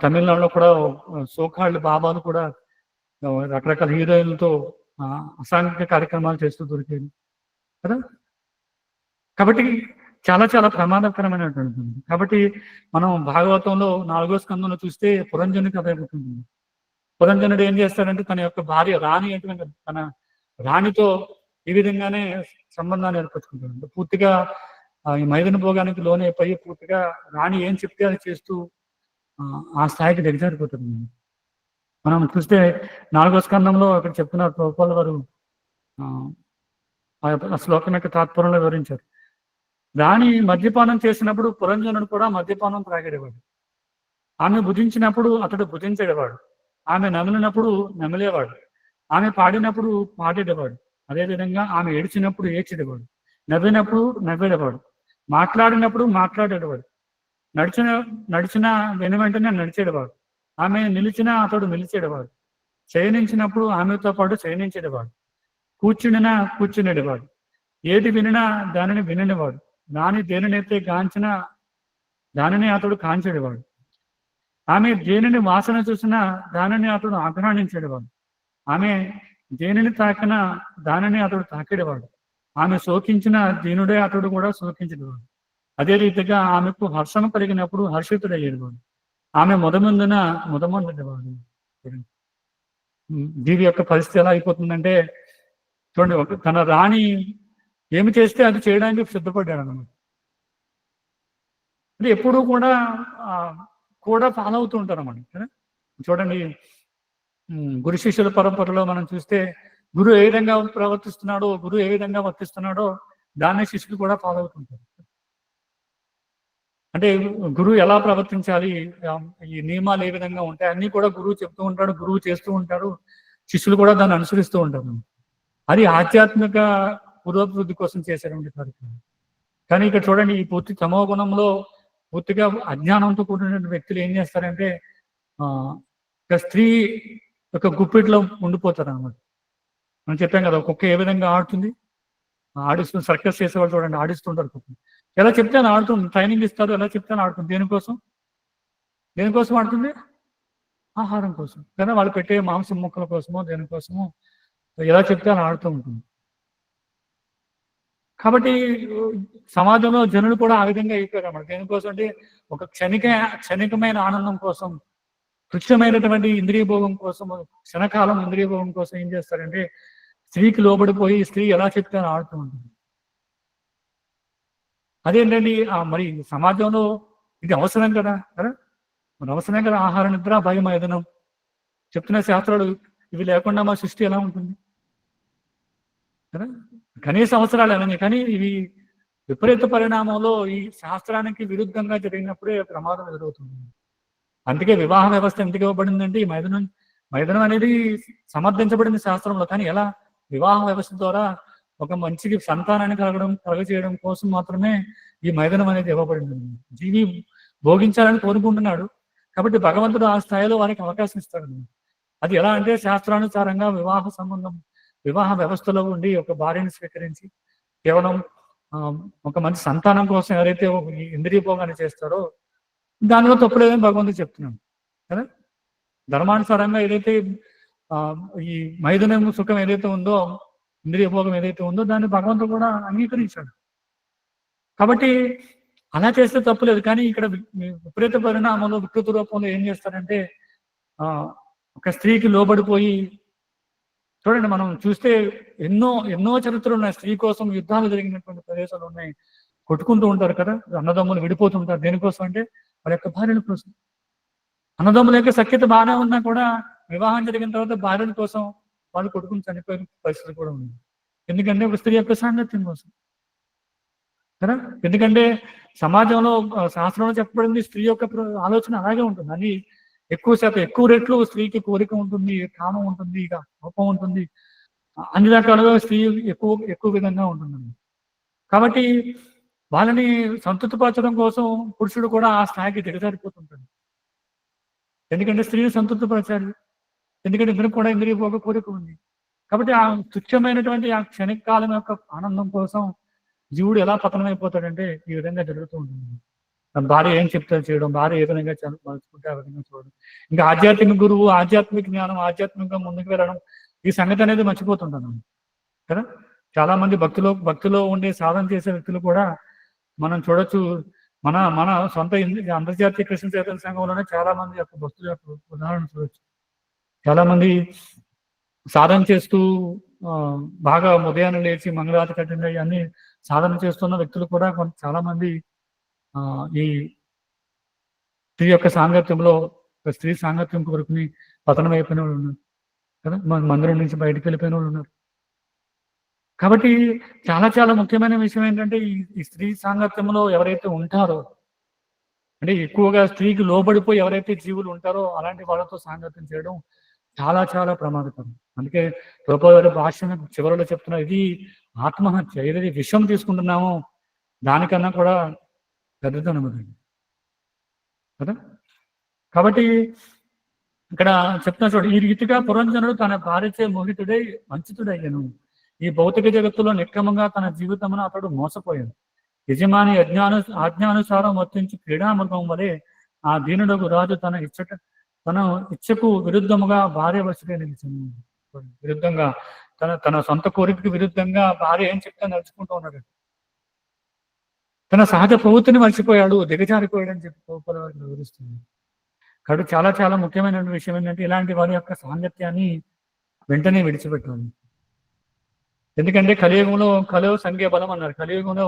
తమిళనాడులో కూడా సోకాళ్ళు బాబాలు కూడా రకరకాల హీరోయిన్లతో అసాంఘిక కార్యక్రమాలు చేస్తూ దొరికేది కదా. కాబట్టి చాలా చాలా ప్రమాదకరమైనటువంటి. కాబట్టి మనం భాగవతంలో 4వ స్కందంలో చూస్తే పురంజనుడి కథ అయిపోతుంది. పురంజనుడు ఏం చేస్తాడంటే తన యొక్క భార్య రాణి అంటే తన రాణితో ఈ విధంగానే సంబంధాన్ని ఏర్పరచుకుంటాడు. పూర్తిగా ఈ మైదన భోగానికి లోనైపోయి పూర్తిగా రాణి ఏం చెప్తే అది చేస్తూ ఆ స్థాయికి దిగజారిపోతుంది. మనం చూస్తే 4వ స్కందంలో అక్కడ చెప్తున్నారు ప్రభుపాల వారు ఆ శ్లోకం యొక్క తాత్పర్యంలో వివరించారు. రాణి మద్యపానం చేసినప్పుడు పురంజనుడు కూడా మద్యపానం త్రాగేవాడు. ఆమె భుజించినప్పుడు అతడు భుజించేవాడు. ఆమె నమిలినప్పుడు నమిలేవాడు. ఆమె పాడినప్పుడు పాడేవాడు. అదేవిధంగా ఆమె ఏడ్చినప్పుడు ఏడ్చేవాడు. నవ్వినప్పుడు నవ్వేవాడు. మాట్లాడినప్పుడు మాట్లాడేవాడు. నడిచిన వెంటనే నడిచేవాడు. ఆమె నిలిచినా అతడు నిలిచేవాడు. శయనించినప్పుడు ఆమెతో పాటు శయనించేవాడు. కూర్చునినా కూర్చునేవాడు. ఏది వినినా దానిని విననివాడు. దాని దేనినైతే గాంచినా దానిని అతడు కాంచేవాడు. ఆమె దేనిని వాసన చూసినా దానిని అతడు ఆగ్రహించేవాడు. ఆమె దేనిని తాకినా దానిని అతడు తాకేవాడు. ఆమె శోకించిన దీనుడే అతడు కూడా శోకించేవాడు. అదే రీతిగా ఆమెకు హర్షము కలిగినప్పుడు హర్షితుడయ్యేవాడు. ఆమె మొదమండేవాడు. దీవి యొక్క పరిస్థితి ఎలా అయిపోతుందంటే చూడండి, తన రాణి ఏమి చేస్తే అది చేయడానికి సిద్ధపడ్డాడు అన్నమాట. అంటే ఎప్పుడూ కూడా ఫాలో అవుతూ ఉంటారు అన్నమాట. చూడండి, గురు శిష్యుల పరంపరలో మనం చూస్తే గురువు ఏ విధంగా ప్రవర్తిస్తున్నాడో, గురువు ఏ విధంగా వర్తిస్తున్నాడో దాన్నే శిష్యులు కూడా ఫాలో అవుతుంటారు. అంటే గురువు ఎలా ప్రవర్తించాలి, ఈ నియమాలు ఏ విధంగా ఉంటాయి అన్నీ కూడా గురువు చెప్తూ ఉంటాడు, గురువు చేస్తూ ఉంటారు, శిష్యులు కూడా దాన్ని అనుసరిస్తూ ఉంటారు. అది ఆధ్యాత్మిక పురోభివృద్ధి కోసం చేసేటువంటి కార్యక్రమం. కానీ ఇక్కడ చూడండి, ఈ పూర్తి తమో గుణంలో పూర్తిగా అజ్ఞానంతో కూడిన వ్యక్తులు ఏం చేస్తారంటే ఒక స్త్రీ ఒక గుప్పిట్లో ఉండిపోతారు అన్నమాట. మనం చెప్పాం కదా, కుక్క ఏ విధంగా ఆడుతుంది, ఆడిస్తుంది. సర్కస్ చేసేవాళ్ళు చూడండి, ఆడిస్తుంటారు కుక్క. ఎలా చెప్తే అని ఆడుతుంది, ట్రైనింగ్ ఇస్తారు, ఎలా చెప్తే అని ఆడుతుంది. దేనికోసం ఆడుతుంది? ఆహారం కోసం కదా, వాళ్ళు పెట్టే మాంసం ముక్కల కోసమో దేనికోసమో ఎలా చెప్తే అని ఆడుతూ ఉంటుంది. కాబట్టి సమాజంలో జనులు కూడా ఆ విధంగా అయిపోయారు అన్నమాట. దేనికోసం అంటే ఒక క్షణికమైన ఆనందం కోసం, తుచ్చమైనటువంటి ఇంద్రియ భోగం కోసం, క్షణకాలం ఇంద్రియ భోగం కోసం ఏం చేస్తారంటే స్త్రీకి లోబడిపోయి స్త్రీ ఎలా చెప్తే అని ఆడుతూ ఉంటుంది. అదేంటండి, మరి సమాజంలో ఇది అవసరం కదా మరి అవసరం కదా. ఆహార నిద్ర భయం ఏదనం చెప్తున్న శాస్త్రాలు ఇవి లేకుండా మా సృష్టి ఎలా ఉంటుంది కదా. కనీస అవసరాలు ఏమని, కానీ ఇవి విపరీత పరిణామంలో ఈ శాస్త్రానికి విరుద్ధంగా జరిగినప్పుడే ప్రమాదం ఎదురవుతుంది. అందుకే వివాహ వ్యవస్థ ఎందుకు ఇవ్వబడిందంటే ఈ మైదనం అనేది సమర్థించబడింది శాస్త్రంలో. కానీ ఎలా? వివాహ వ్యవస్థ ద్వారా ఒక మంచికి సంతానాన్ని కలగజేయడం కోసం మాత్రమే ఈ మైదనం అనేది ఇవ్వబడింది. జీవి భోగించాలని కోరుకుంటున్నాడు కాబట్టి భగవంతుడు ఆ స్థాయిలో వారికి అవకాశం ఇస్తాడు. అది ఎలా అంటే శాస్త్రానుసారంగా వివాహ వ్యవస్థలో ఉండి ఒక భార్యను స్వీకరించి కేవలం ఒక మంచి సంతానం కోసం ఎవరైతే ఇంద్రియ భోగాన్ని చేస్తారో దానిలో తప్పులేదని భగవంతుడు చెప్తున్నాడు కదా. ధర్మానుసారంగా ఏదైతే ఈ మైథునం సుఖం ఏదైతే ఉందో, ఇంద్రియ భోగం ఏదైతే ఉందో దాన్ని భగవంతుడు కూడా అంగీకరించాడు. కాబట్టి అలా చేస్తే తప్పులేదు. కానీ ఇక్కడ విపరీత పరిణామంలో వికృత రూపంలో ఏం చేస్తారంటే ఒక స్త్రీకి లోబడిపోయి, చూడండి మనం చూస్తే ఎన్నో చరిత్రలు ఉన్నాయి. స్త్రీ కోసం యుద్ధాలు జరిగినటువంటి ప్రదేశాలు ఉన్నాయి. కొట్టుకుంటూ ఉంటారు కదా, అన్నదమ్ములు విడిపోతుంటారు. దేనికోసం అంటే వాళ్ళ యొక్క భార్యల కోసం. అన్నదమ్ముల యొక్క సఖ్యత బాగానే ఉన్నా కూడా వివాహం జరిగిన తర్వాత భార్యల కోసం వాళ్ళు కొట్టుకుని చనిపోయిన పరిస్థితి కూడా ఉంది. ఎందుకంటే ఒక స్త్రీ యొక్క సాంగత్యం కోసం కదా. ఎందుకంటే సమాజంలో శాస్త్రంలో చెప్పబడింది స్త్రీ యొక్క ఆలోచన అలాగే ఉంటుంది. అది ఎక్కువ రెట్లు స్త్రీకి కోరిక ఉంటుంది, కామం ఉంటుంది, ఇక కోపం ఉంటుంది, అన్ని రకాలుగా స్త్రీ ఎక్కువ విధంగా ఉంటుందండి. కాబట్టి వాళ్ళని సంతృప్తిపరచడం కోసం పురుషుడు కూడా ఆ స్థాయికి దిగజారిపోతుంటాడు. ఎందుకంటే స్త్రీని సంతృప్తిపరచాలి, ఎందుకంటే ఇద్దరు కూడా ఇంద్రియ భోగ కోరిక ఉంది. కాబట్టి ఆ తుచ్చమైనటువంటి ఆ క్షణికాలం యొక్క ఆనందం కోసం జీవుడు ఎలా పతనమైపోతాడంటే ఈ విధంగా జరుగుతూ ఉంటుంది. భార్య ఏం చెప్తే చేయడం, భార్య ఏ విధంగా మలుచుకుంటే ఆ విధంగా చూడడం. ఇంకా ఆధ్యాత్మిక గురువు, ఆధ్యాత్మిక జ్ఞానం, ఆధ్యాత్మికంగా ముందుకు వెళ్ళడం, ఈ సంగతి అనేది మర్చిపోతుంటాను కదా. చాలా మంది భక్తిలో ఉండే సాధన చేసే వ్యక్తులు కూడా మనం చూడొచ్చు. మన సొంత అంతర్జాతీయ కృష్ణ చైతన్య సంఘంలోనే చాలా మంది యొక్క భక్తుల యొక్క ఉదాహరణ చూడొచ్చు. చాలా మంది సాధన చేస్తూ బాగా ఉదయాన్నే లేచి మంగళారతి కట్టండి అన్ని సాధన చేస్తున్న వ్యక్తులు కూడా చాలా మంది ఈ స్త్రీ యొక్క సాంగత్యంలో, స్త్రీ సాంగత్యం కొరకుని పతనం అయిపోయిన వాళ్ళు ఉన్నారు కదా. మందిరం నుంచి బయటకు వెళ్ళిపోయిన వాళ్ళు ఉన్నారు. కాబట్టి చాలా చాలా ముఖ్యమైన విషయం ఏంటంటే ఈ స్త్రీ సాంగత్యంలో ఎవరైతే ఉంటారో, అంటే ఎక్కువగా స్త్రీకి లోబడిపోయి ఎవరైతే జీవులు ఉంటారో అలాంటి వాళ్ళతో సాంగత్యం చేయడం చాలా చాలా ప్రమాదకరం. అందుకే ప్రభుపాదుల భాష్యం చివరిలో చెప్తున్నారు, ఇది ఆత్మహత్య. ఏదైతే విషం తీసుకుంటున్నామో దానికన్నా కూడా పెద్దదనమాట కదా. కాబట్టి ఇక్కడ చెప్తున్నా చూడండి, ఈ రీతిగా పురంజనుడు తన భార్యచే మోహితుడై వంచితుడయ్యను. ఈ భౌతిక జగత్తులో నిక్రమంగా తన జీవితమును అతడు మోసపోయాడు. యజమాని ఆజ్ఞానుసారం వర్తించి క్రీడామృగం వలె ఆ దీనుడకు రాజు తన ఇచ్చకు విరుద్ధముగా భార్య వశుడే నిలిచింది. విరుద్ధంగా తన సొంత కోరికకి విరుద్ధంగా భార్య ఏం చెప్తే నడుచుకుంటూ ఉన్నాడు. తన సహజ ప్రవృత్తిని మర్చిపోయాడు, దిగజారిపోయాడు అని చెప్పి ప్రభుపాద వారికి వివరిస్తుంది. కాబట్టి చాలా చాలా ముఖ్యమైన విషయం ఏంటంటే ఇలాంటి వారి యొక్క సాంగత్యాన్ని వెంటనే విడిచిపెట్టాలి. ఎందుకంటే కలియుగ సంఖ్య బలం అన్నారు. కలియుగంలో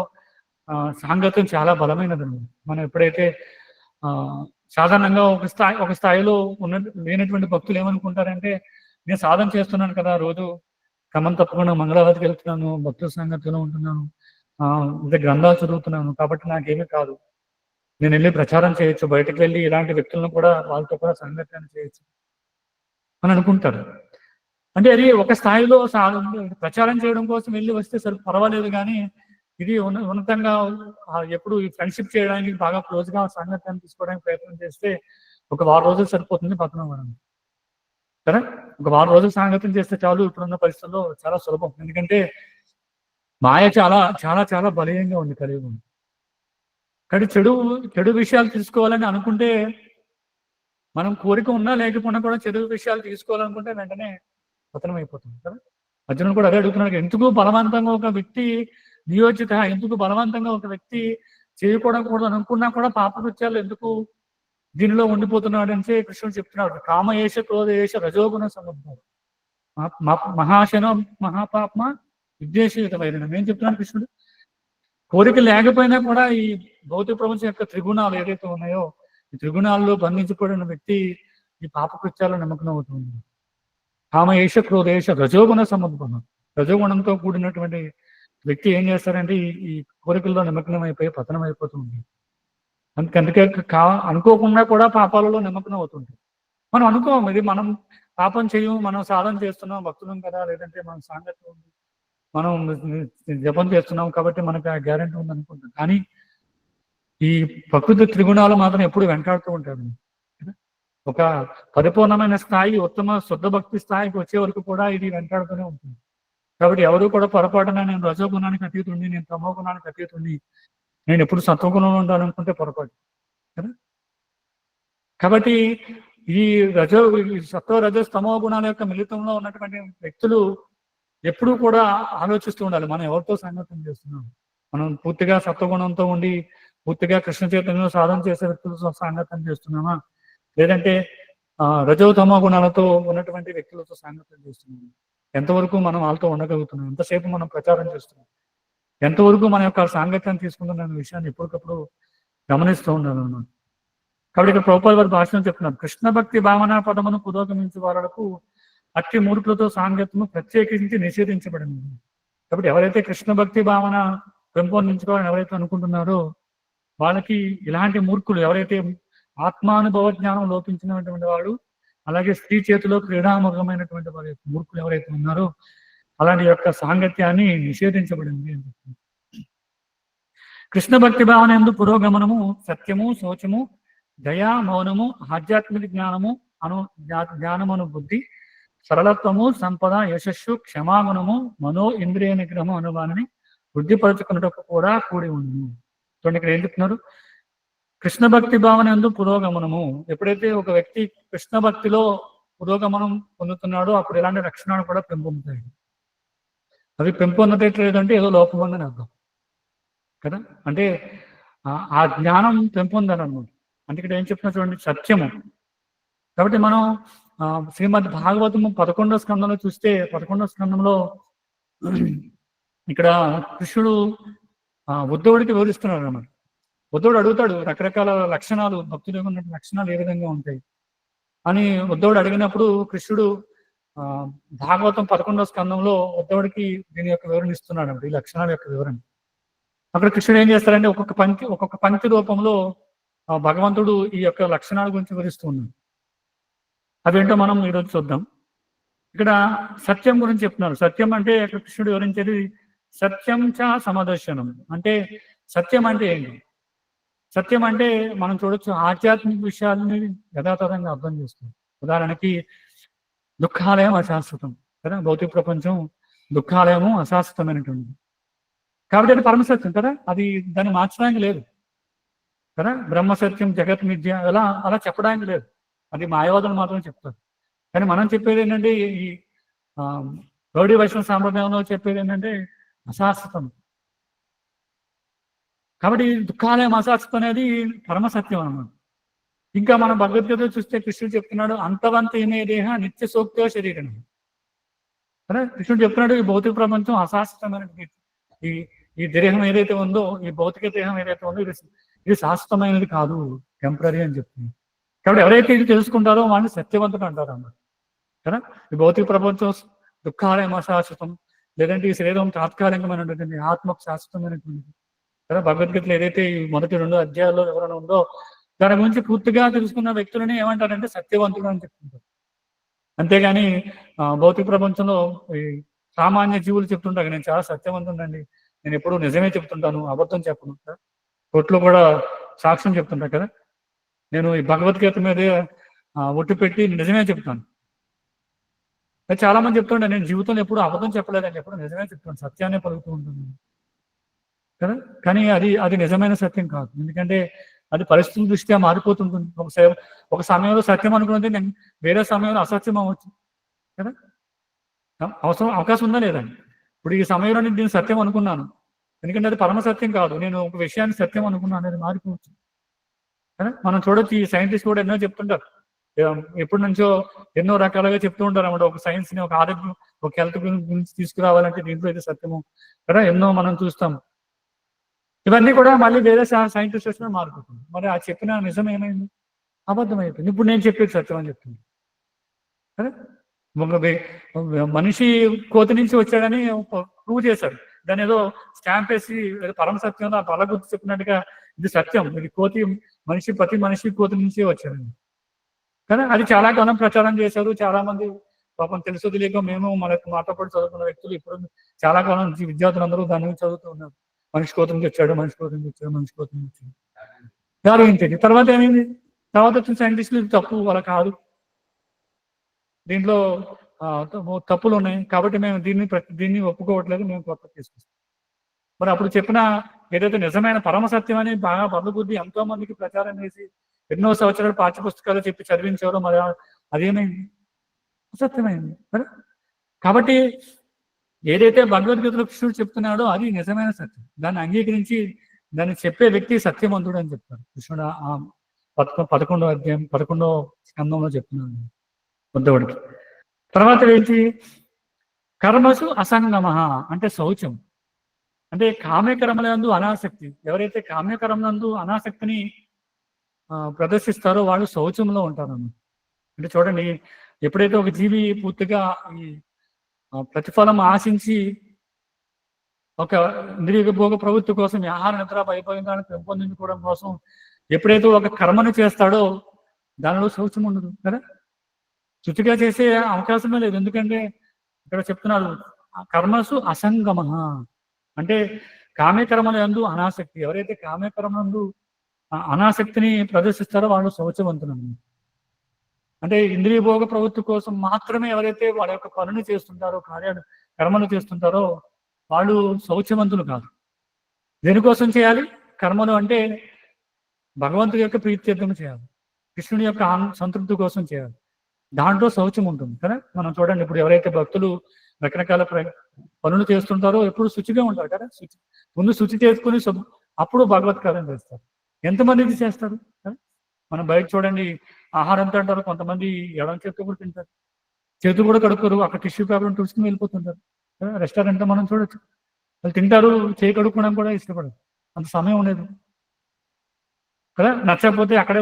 సాంగత్యం చాలా బలమైనది. మనం ఎప్పుడైతే సాధారణంగా ఒక స్థాయిలో లేనటువంటి భక్తులు ఏమనుకుంటారంటే, నేను సాధన చేస్తున్నాను కదా, రోజు క్రమం తప్పకుండా మంగళారతికి వెళ్తున్నాను, భక్తుల సంగతిలో ఉంటున్నాను, ఇంకా గ్రంథాలు చదువుతున్నాను, కాబట్టి నాకేమీ కాదు, నేను వెళ్ళి ప్రచారం చేయొచ్చు, బయటకు వెళ్ళి ఇలాంటి వ్యక్తులను కూడా వాళ్ళతో కూడా సంఘటన చేయొచ్చు అని అనుకుంటారు. అంటే అది ఒక స్థాయిలో ప్రచారం చేయడం కోసం వెళ్ళి వస్తే సరే పర్వాలేదు, కానీ ఇది ఉన్నతంగా ఎప్పుడు ఫ్రెండ్షిప్ చేయడానికి బాగా క్లోజ్ గా సంఘటన తీసుకోవడానికి ప్రయత్నం చేస్తే ఒక 6 రోజులు సరిపోతుంది పతనం అవ్వడం కదా. ఒక 6 రోజులు సాంగత్యం చేస్తే చాలు ఇప్పుడున్న పరిస్థితుల్లో చాలా సులభం. ఎందుకంటే మాయ చాలా చాలా చాలా బలీయంగా ఉంది కలియుగం. కానీ చెడు విషయాలు తీసుకోవాలని అనుకుంటే, మనం కోరిక ఉన్నా లేకపోయినా కూడా చెడు విషయాలు తీసుకోవాలనుకుంటే వెంటనే పతనం అయిపోతుంది కదా. అర్జునుడు కూడా అదే అడుగుతున్నాడు, ఎందుకు బలవంతంగా ఒక వ్యక్తి నియోజిత, ఎందుకు బలవంతంగా ఒక వ్యక్తి చేయకూడదు అనుకున్నా కూడా పాపకృత్యాలు ఎందుకు దీనిలో ఉండిపోతున్నాడు అంటే కృష్ణుడు చెప్తున్నాడు, కామయేష క్రోధయేష రజోగుణ సముద్రం మహాశనం మహాపాప్మ విద్వేషయుత వైరణం. ఏం చెప్తున్నాడు కృష్ణుడు? కోరిక లేకపోయినా కూడా ఈ భౌతిక ప్రపంచం యొక్క త్రిగుణాలు ఏదైతే ఉన్నాయో, ఈ త్రిగుణాల్లో బంధించబడిన వ్యక్తి ఈ పాపకృత్యాలు నిమగ్నం అవుతుంది. కామయేష క్రోధయేష రజోగుణ సముద్రం, రజోగుణంతో కూడినటువంటి వ్యక్తి ఏం చేస్తారంటే ఈ కోరికల్లో నిమగ్నం అయిపోయి పతనం అయిపోతుంది. అందుకే అనుకోకుండా కూడా పాపాలలో నిమగ్నం అవుతుంది. మనం అనుకోం ఇది మనం పాపం చేయము, మనం సాధన చేస్తున్నాం, భక్తులం కదా, లేదంటే మనం సాంగత్యం ఉంది, మనం జపం చేస్తున్నాం కాబట్టి మనకు ఆ గ్యారెంటీ ఉంది అనుకుంటాం. కానీ ఈ ప్రకృతి త్రిగుణాలు మాత్రం ఎప్పుడు వెంటాడుతూ ఉంటాడు. ఒక పరిపూర్ణమైన స్థాయి, ఉత్తమ శుద్ధ భక్తి స్థాయికి వచ్చే వరకు కూడా ఇది వెంటాడుతూనే ఉంటుంది. కాబట్టి ఎవరు కూడా పొరపాటున నేను రజోగుణానికి అతీతుడిని, నేను తమో గుణానికి అతీతుడిని, నేను ఎప్పుడు సత్వగుణంలో ఉండాలి అనుకుంటే పొరపాటు కదా. కాబట్టి ఈ సత్వ రజస్ తమో గుణాల యొక్క మిళితంలో ఉన్నటువంటి వ్యక్తులు ఎప్పుడూ కూడా ఆలోచిస్తూ ఉండాలి, మనం ఎవరితో సంగతం చేస్తున్నాం. మనం పూర్తిగా సత్వగుణంతో ఉండి పూర్తిగా కృష్ణ చైతన్యంలో సాధన చేసే వ్యక్తులతో సంగతం చేస్తున్నామా, లేదంటే రజో తమో గుణాలతో ఉన్నటువంటి వ్యక్తులతో సంగతం చేస్తున్నామా, ఎంతవరకు మనం వాళ్ళతో ఉండగలుగుతున్నాం, ఎంతసేపు మనం ప్రచారం చేస్తున్నాం, ఎంతవరకు మన యొక్క సాంగత్యాన్ని తీసుకుంటున్న విషయాన్ని ఎప్పటికప్పుడు గమనిస్తూ ఉండాలి అన్నమాట. కాబట్టి ఇక్కడ ప్రభుపాద వారి భాషను చెప్తున్నారు, కృష్ణ భక్తి భావన పదమును పురోగమించే వాళ్ళకు అట్టి మూర్ఖులతో సాంగత్యము ప్రత్యేకించి నిషేధించబడింది. కాబట్టి ఎవరైతే కృష్ణ భక్తి భావన పెంపొందించుకోవాలని ఎవరైతే అనుకుంటున్నారో వాళ్ళకి ఇలాంటి మూర్ఖులు, ఎవరైతే ఆత్మానుభవ జ్ఞానం లోపించినటువంటి వాడు, అలాగే స్త్రీ చేతిలో క్రీడాముఖమైనటువంటి వారి మూర్ఖులు ఎవరైతే ఉన్నారో అలాంటి యొక్క సాంగత్యాన్ని నిషేధించబడింది అని చెప్తుంది. కృష్ణ భక్తి భావన యందు పురోగమనము సత్యము, శోచము, దయా, మౌనము, ఆధ్యాత్మిక జ్ఞానము జ్ఞానమును బుద్ధి, సరళత్వము, సంపద, యశస్సు, క్షమాగుణము, మనో ఇంద్రియ నిగ్రహము అనుభవాన్ని వృద్ధిపరచుకున్నటకు కూడా కూడి ఉంది. చూడండి ఇక్కడ ఏం చెప్తున్నారు, కృష్ణ భక్తి భావన యందు పురోగమనము. ఎప్పుడైతే ఒక వ్యక్తి కృష్ణ భక్తిలో పురోగమనం పొందుతున్నాడో అప్పుడు ఇలాంటి లక్షణాలు కూడా పెంపొందుతాయి. అవి పెంపొందటలేదంటే ఏదో లోపం ఉందని అర్థం కదా. అంటే ఆ జ్ఞానం పెంపొందాలన్నమాట. అంటే ఇక్కడ ఏం చెప్తున్నా చూడండి, సత్యము. కాబట్టి మనం శ్రీమద్ భాగవతము 11వ స్కందంలో చూస్తే 11వ స్కందంలో ఇక్కడ కృష్ణుడు ఉద్ధవుడికి వివరిస్తున్నాడు అన్నమాట. ఉద్ధవుడు అడుగుతాడు రకరకాల లక్షణాలు, భక్తులకు ఉన్న లక్షణాలు ఏ విధంగా ఉంటాయి అని ఉద్ధవుడు అడిగినప్పుడు కృష్ణుడు భాగవతం 11వ స్కందంలో ఉద్ధవుడికి దీని యొక్క వివరణ ఇస్తున్నాడు అన్నమాట, ఈ లక్షణాల యొక్క వివరణ. అక్కడ కృష్ణుడు ఏం చేస్తారంటే ఒక్కొక్క పంక్తి రూపంలో భగవంతుడు ఈ యొక్క లక్షణాల గురించి వివరిస్తూ ఉన్నాడు. అదేంటో మనం ఈరోజు చూద్దాం. ఇక్కడ సత్యం గురించి చెప్తున్నారు. సత్యం అంటే ఇక్కడ కృష్ణుడు వివరించేది సత్యం చ సమదర్శనం. అంటే సత్యం అంటే ఏంటి? సత్యం అంటే మనం చూడొచ్చు ఆధ్యాత్మిక విషయాలని యథాతథంగా అర్థం చేస్తుంది. ఉదాహరణకి దుఃఖాలయం అశాశ్వతం కదా, భౌతిక ప్రపంచం దుఃఖాలయము అశాశ్వతమైనటువంటిది. కాబట్టి అది పరమసత్యం కదా, అది దాన్ని మార్చడానికి లేదు కదా. బ్రహ్మసత్యం, జగత్ మిథ్య అలా చెప్పడానికి లేదు, అది మాయవాదులు మాత్రం చెప్తారు. కానీ మనం చెప్పేది ఏంటంటే ఈ గౌడీ వైష్ణవ సాంప్రదాయంలో చెప్పేది ఏంటంటే అశాశ్వతం. కాబట్టి దుఃఖాలయం అశాశ్వతం అనేది పరమసత్యం అన్నమాట. ఇంకా మనం భగవద్గీత చూస్తే కృష్ణుడు చెప్తున్నాడు అంతవంతమే దేహ నిత్య సోక్తో శరీరం కదా. కృష్ణుడు చెప్తున్నాడు ఈ భౌతిక ప్రపంచం అశాశ్వతమైన ఈ దేహం ఏదైతే ఉందో, ఈ భౌతిక దేహం ఏదైతే ఉందో ఇది శాశ్వతమైనది కాదు, టెంపరీ అని చెప్తుంది. కాబట్టి ఎవరైతే ఇది తెలుసుకుంటారో వాడిని సత్యవంతుడు అంటారు అన్నమాట కదా. ఈ భౌతిక ప్రపంచం దుఃఖాలయం శాశ్వతం, లేదంటే ఈ శరీరం తాత్కాలికమైనటువంటి ఆత్మకు శాశ్వతమైనటువంటి కదా. భగవద్గీతలో ఏదైతే ఈ మొదటి 2 అధ్యాయాల్లో వివరణ ఉందో దాని గురించి పూర్తిగా తెలుసుకున్న వ్యక్తులని ఏమంటారంటే సత్యవంతుడు అని చెప్తుంటారు. అంతేగాని భౌతిక ప్రపంచంలో ఈ సామాన్య జీవులు చెప్తుంటారు నేను చాలా సత్యవంతుండండి, నేను ఎప్పుడూ నిజమే చెప్తుంటాను, అబద్ధం చెప్పను. కోర్టులో కూడా సాక్ష్యం చెప్తుంటా కదా, నేను ఈ భగవద్గీత మీదే ఒట్టు పెట్టి నిజమే చెప్తాను. చాలా మంది చెప్తుంటా నేను జీవితంలో ఎప్పుడు అబద్ధం చెప్పలేదని, ఎప్పుడు నిజమే చెప్తాను, సత్యాన్ని పలుకుతూ ఉంటుంది కదా. కానీ అది నిజమైన సత్యం కాదు. ఎందుకంటే అది పరిస్థితుల దృష్ట్యా మారిపోతుంటుంది. ఒక సమయంలో సత్యం అనుకున్నది నేను వేరే సమయంలో అసత్యం అవ్వచ్చు కదా. అవకాశం ఉందా లేదా? ఇప్పుడు ఈ సమయంలో నేను దీన్ని సత్యం అనుకున్నాను, ఎందుకంటే అది పరమ సత్యం కాదు. నేను ఒక విషయాన్ని సత్యం అనుకున్నాను, అది మారిపోవచ్చు కదా. మనం చూడొచ్చు, ఈ సైంటిస్ట్ కూడా ఎన్నో చెప్తుంటారు, ఎప్పటి నుంచో ఎన్నో రకాలుగా చెప్తూ ఉంటారు అన్నమాట. ఒక సైన్స్ ని, ఒక ఆరోగ్యం, ఒక హెల్త్ గురించి తీసుకురావాలంటే దీంట్లో అయితే సత్యము కదా, ఎన్నో మనం చూస్తాం. ఇవన్నీ కూడా మళ్ళీ వేరే సైంటిస్ట్ మారిపోతుంది. మరి ఆ చెప్పిన నిజం ఏమైంది? అబద్ధం అయిపోయింది. ఇప్పుడు నేను చెప్పేది సత్యం అని చెప్తుంది కదా. మనిషి కోతి నుంచి వచ్చాడని ప్రూవ్ చేశారు, దాని ఏదో స్టాంప్ వేసి పరమ సత్యం ఆ బల గుర్తు చెప్పినట్టుగా ఇది సత్యం, ఇది కోతి మనిషి, ప్రతి మనిషి కోతి నుంచే వచ్చాడండి కదా. అది చాలా కాలం ప్రచారం చేశారు. చాలా మంది పాపం తెలుసు తెలియక మేము మాతో పాటు చదువుకున్న వ్యక్తులు ఇప్పుడు చాలా కాలం నుంచి విద్యార్థులందరూ దాని నుంచి చదువుతూ ఉన్నారు. మనిషి కోతి నుంచి వచ్చాడు, మనిషి కోతి నుంచి వచ్చాడు, మనిషి కోతి నుంచి వచ్చాడు. జరిగింది. తర్వాత ఏమైంది? తర్వాత వచ్చిన సైంటిస్టులు తప్పు, వాళ్ళ కాదు, దీంట్లో తప్పులు ఉన్నాయి కాబట్టి మేము దీన్ని ఒప్పుకోవట్లేదు, మేము కొత్త తీసుకొస్తాం. మరి అప్పుడు చెప్పిన ఏదైతే నిజమైన పరమ సత్యం అని బాగా బలబుద్ధి ఎంతో మందికి ప్రచారం చేసి ఎన్నో సంవత్సరాలు పాఠ్యపుస్తకాలు చెప్పి చదివించారో మరి అదేమైంది? అసత్యమైంది కదా. కాబట్టి ఏదైతే భగవద్గీతలో కృష్ణుడు చెప్తున్నాడో అది నిజమైన సత్యం, దాన్ని అంగీకరించి దాన్ని చెప్పే వ్యక్తి సత్యవంతుడు అని చెప్తారు. కృష్ణుడు 11వ అధ్యాయం 11వ స్కందంలో చెప్తున్నాడు ఉద్ధవుడికి. తర్వాత ఏంటి? కర్మసు అసంగమ అంటే శౌచం, అంటే కామ్యకర్మలందు అనాసక్తి. ఎవరైతే కామ్యకర్మలందు అనాసక్తిని ప్రదర్శిస్తారో వాళ్ళు శౌచంలో ఉంటారు. అంటే చూడండి, ఎప్పుడైతే ఒక జీవి పూర్తిగా ఈ ప్రతిఫలం ఆశించి ఒక ఇంద్రియ భోగ ప్రవృత్తి కోసం, ఆహార నిద్ర వైభవంగాన్ని పెంపొందించుకోవడం కోసం ఎప్పుడైతే ఒక కర్మను చేస్తాడో దానిలో శౌచం ఉండదు కదా. శుచిగా చేసే అవకాశమే లేదు. ఎందుకంటే ఇక్కడ చెప్తున్నారు కర్మసు అసంగమ అంటే కామ్యకర్మల యందు అనాసక్తి. ఎవరైతే కామ్యకర్మలందు అనాసక్తిని ప్రదర్శిస్తారో వాళ్ళు శౌచవంతులు. అంటే ఇంద్రియ భోగ ప్రవృత్తి కోసం మాత్రమే ఎవరైతే వాళ్ళ యొక్క పనులు చేస్తుంటారో, కర్మలు చేస్తుంటారో వాళ్ళు శౌచవంతులు కాదు. దేనికోసం చేయాలి కర్మలు అంటే? భగవంతుడి యొక్క ప్రీత్యర్థం చేయాలి, కృష్ణుడి యొక్క సంతృప్తి కోసం చేయాలి. దాంట్లో శౌచం ఉంటుంది కదా. మనం చూడండి, ఇప్పుడు ఎవరైతే భక్తులు రకరకాల పనులు చేస్తుంటారో ఎప్పుడు శుచిగా ఉంటారు కదా. ముందు శుచి చేసుకుని అప్పుడు భగవత్ కార్యం చేస్తారు. ఎంతమంది ఇది చేస్తారు కదా. మనం బయట చూడండి, ఆహారం తింటారు, కొంతమంది ఎడం చేతితో కూడా తింటారు, చేతులు కూడా కడుక్కోరు, అక్కడ టిష్యూ పేపర్ తుడుచుకుని వెళ్ళిపోతుంటారు కదా. రెస్టారెంట్లో మనం చూడొచ్చు, వాళ్ళు తింటారు, చేయి కడుక్కోవడం కూడా ఇష్టపడరు, అంత సమయం ఉండదు కదా. నచ్చకపోతే అక్కడే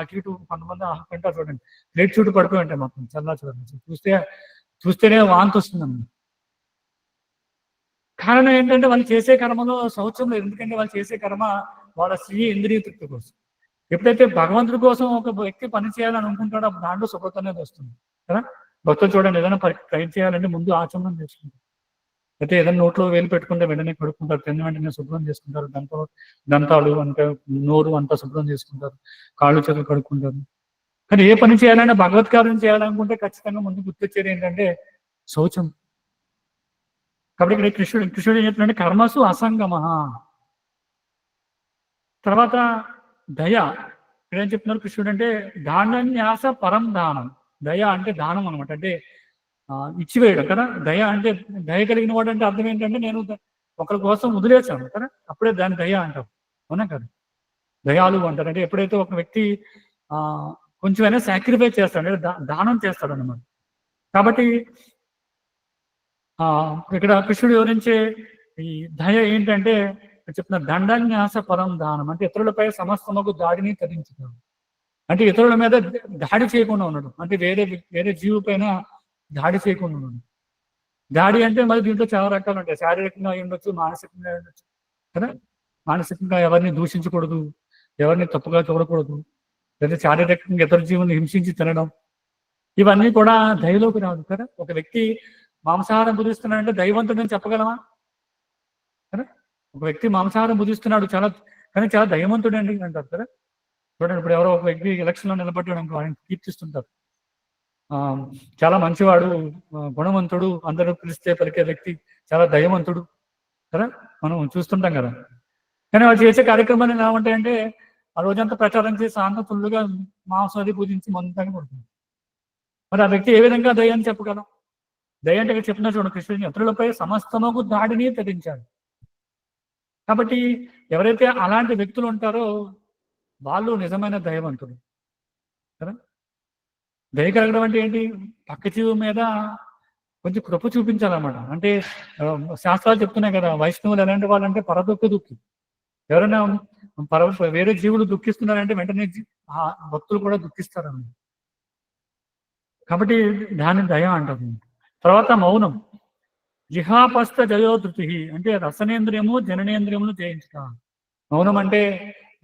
అటు ఇటు కొంతమంది తింటారు. చూడండి, ప్లేట్ చుట్టూ పడిపోయి ఉంటాయి మొత్తం చల్లా చూడండి, చూస్తేనే వాంతి వస్తుందన్నమాట. కారణం ఏంటంటే వాళ్ళు చేసే కర్మలో శౌచం లేదు. ఎందుకంటే వాళ్ళు చేసే కర్మ వాళ్ళ స్వీయ ఇంద్రియ తృప్తి కోసం. ఎప్పుడైతే భగవంతుడి కోసం ఒక వ్యక్తి పని చేయాలని అనుకుంటాడో దాంట్లో శుభ్రత అనేది వస్తుంది కదా. భక్తులు చూడండి, ఏదైనా ట్రై చేయాలంటే ముందు ఆచమనం చేసుకుంటారు, అయితే ఏదైనా నోట్లో వేలు పెట్టుకుంటే వెంటనే కడుక్కుంటారు, తిన్న వెంటనే శుభ్రం చేసుకుంటారు, దంతాలు అంటే నోరు అంతా శుభ్రం చేసుకుంటారు, కాళ్ళు చేతులు కడుక్కుంటారు. కానీ ఏ పని చేయాలన్నా భగవత్ కార్యం చేయాలనుకుంటే ఖచ్చితంగా ముందు గుర్తొచ్చేది ఏంటంటే శౌచం. కాబట్టి ఇక్కడ కృష్ణుడు ఏం చెప్తున్నాడంటే కర్మసు అసంగమ. తర్వాత దయ. ఇక్కడ ఏం చెప్తున్నారు కృష్ణుడు అంటే దానన్యాస పరం దానం. దయ అంటే దానం అనమాట, అంటే ఇచ్చివేయడం కదా. దయ అంటే దయ కలిగిన వాడు అంటే అర్థం ఏంటంటే నేను ఒకరి కోసం వదిలేసాను కదా, అప్పుడే దాన్ని దయ అంటారు, అవునా కదా. దయాలు అంటారు అంటే ఎప్పుడైతే ఒక వ్యక్తి కొంచెమైనా సాక్రిఫైస్ చేస్తాడు అంటే దానం చేస్తాడు అన్నమాట. కాబట్టి ఇక్కడ కృష్ణుడు వివరించే ఈ దయ ఏంటంటే చెప్తున్న దండన్యాస పరం దానం అంటే ఇతరులపై సమస్తముకు దాడిని తరించడం. అంటే ఇతరుల మీద దాడి చేయకుండా ఉండడం, అంటే వేరే జీవి పైన దాడి చేయకుండా ఉండడం. దాడి అంటే మరి దీంట్లో చాలా రకాలు ఉంటాయి. శారీరకంగా అయి ఉండొచ్చు, మానసికంగా అయి ఉండొచ్చు కదా. మానసికంగా ఎవరిని దూషించకూడదు, ఎవరిని తప్పుగా చూడకూడదు, లేదా శారీరకంగా ఇతర జీవులను హింసించి తినడం, ఇవన్నీ కూడా దయలోకి రాదు కదా. ఒక వ్యక్తి మాంసాహారం భుజిస్తున్నాడంటే దైవంతుడని చెప్పగలమా కదా. ఒక వ్యక్తి మాంసాహారం భుజిస్తున్నాడు కానీ చాలా దైవంతుడు అండి అంటారు కదా. చూడండి, ఇప్పుడు ఎవరో ఒక వ్యక్తి ఎలక్షన్లో నిలబడ్డాడు అనుకో, ఆయన కీర్తిస్తుంటారు, చాలా మంచివాడు, గుణవంతుడు, అందరూ పిలిస్తే పలికే వ్యక్తి, చాలా దయవంతుడు కదా, మనం చూస్తుంటాం కదా. కానీ వాళ్ళు చేసే కార్యక్రమాలు ఎలా ఉంటాయంటే ఆ రోజంతా ప్రచారం చేసి అన్న ఫుల్లుగా మాంసం అది పూజించి మందంగా కొడుతుంది. మరి ఆ వ్యక్తి ఏ విధంగా దయ అని చెప్పగలం? దయ అంటే చెప్పిన చూడండి, కృష్ణుడిని ఇతరులపై సమస్తముకు దాడిని తరించాడు. కాబట్టి ఎవరైతే అలాంటి వ్యక్తులు ఉంటారో వాళ్ళు నిజమైన దయవంతుడు కదా. దయ కలగడం అంటే ఏంటి? పక్క జీవి మీద కొంచెం కృప చూపించాలన్నమాట. అంటే శాస్త్రాలు చెప్తున్నాయి కదా, వైష్ణవులు ఎలాంటి వాళ్ళంటే దుఃఖి. ఎవరైనా వేరే జీవులు దుఃఖిస్తున్నారంటే వెంటనే భక్తులు కూడా దుఃఖిస్తారన్నమాట. కాబట్టి దాని దయ అంటారు. తర్వాత మౌనం, జిహాపస్థ జయోధృతి అంటే రసనేంద్రియము జననేంద్రియమును జయించుట. మౌనం అంటే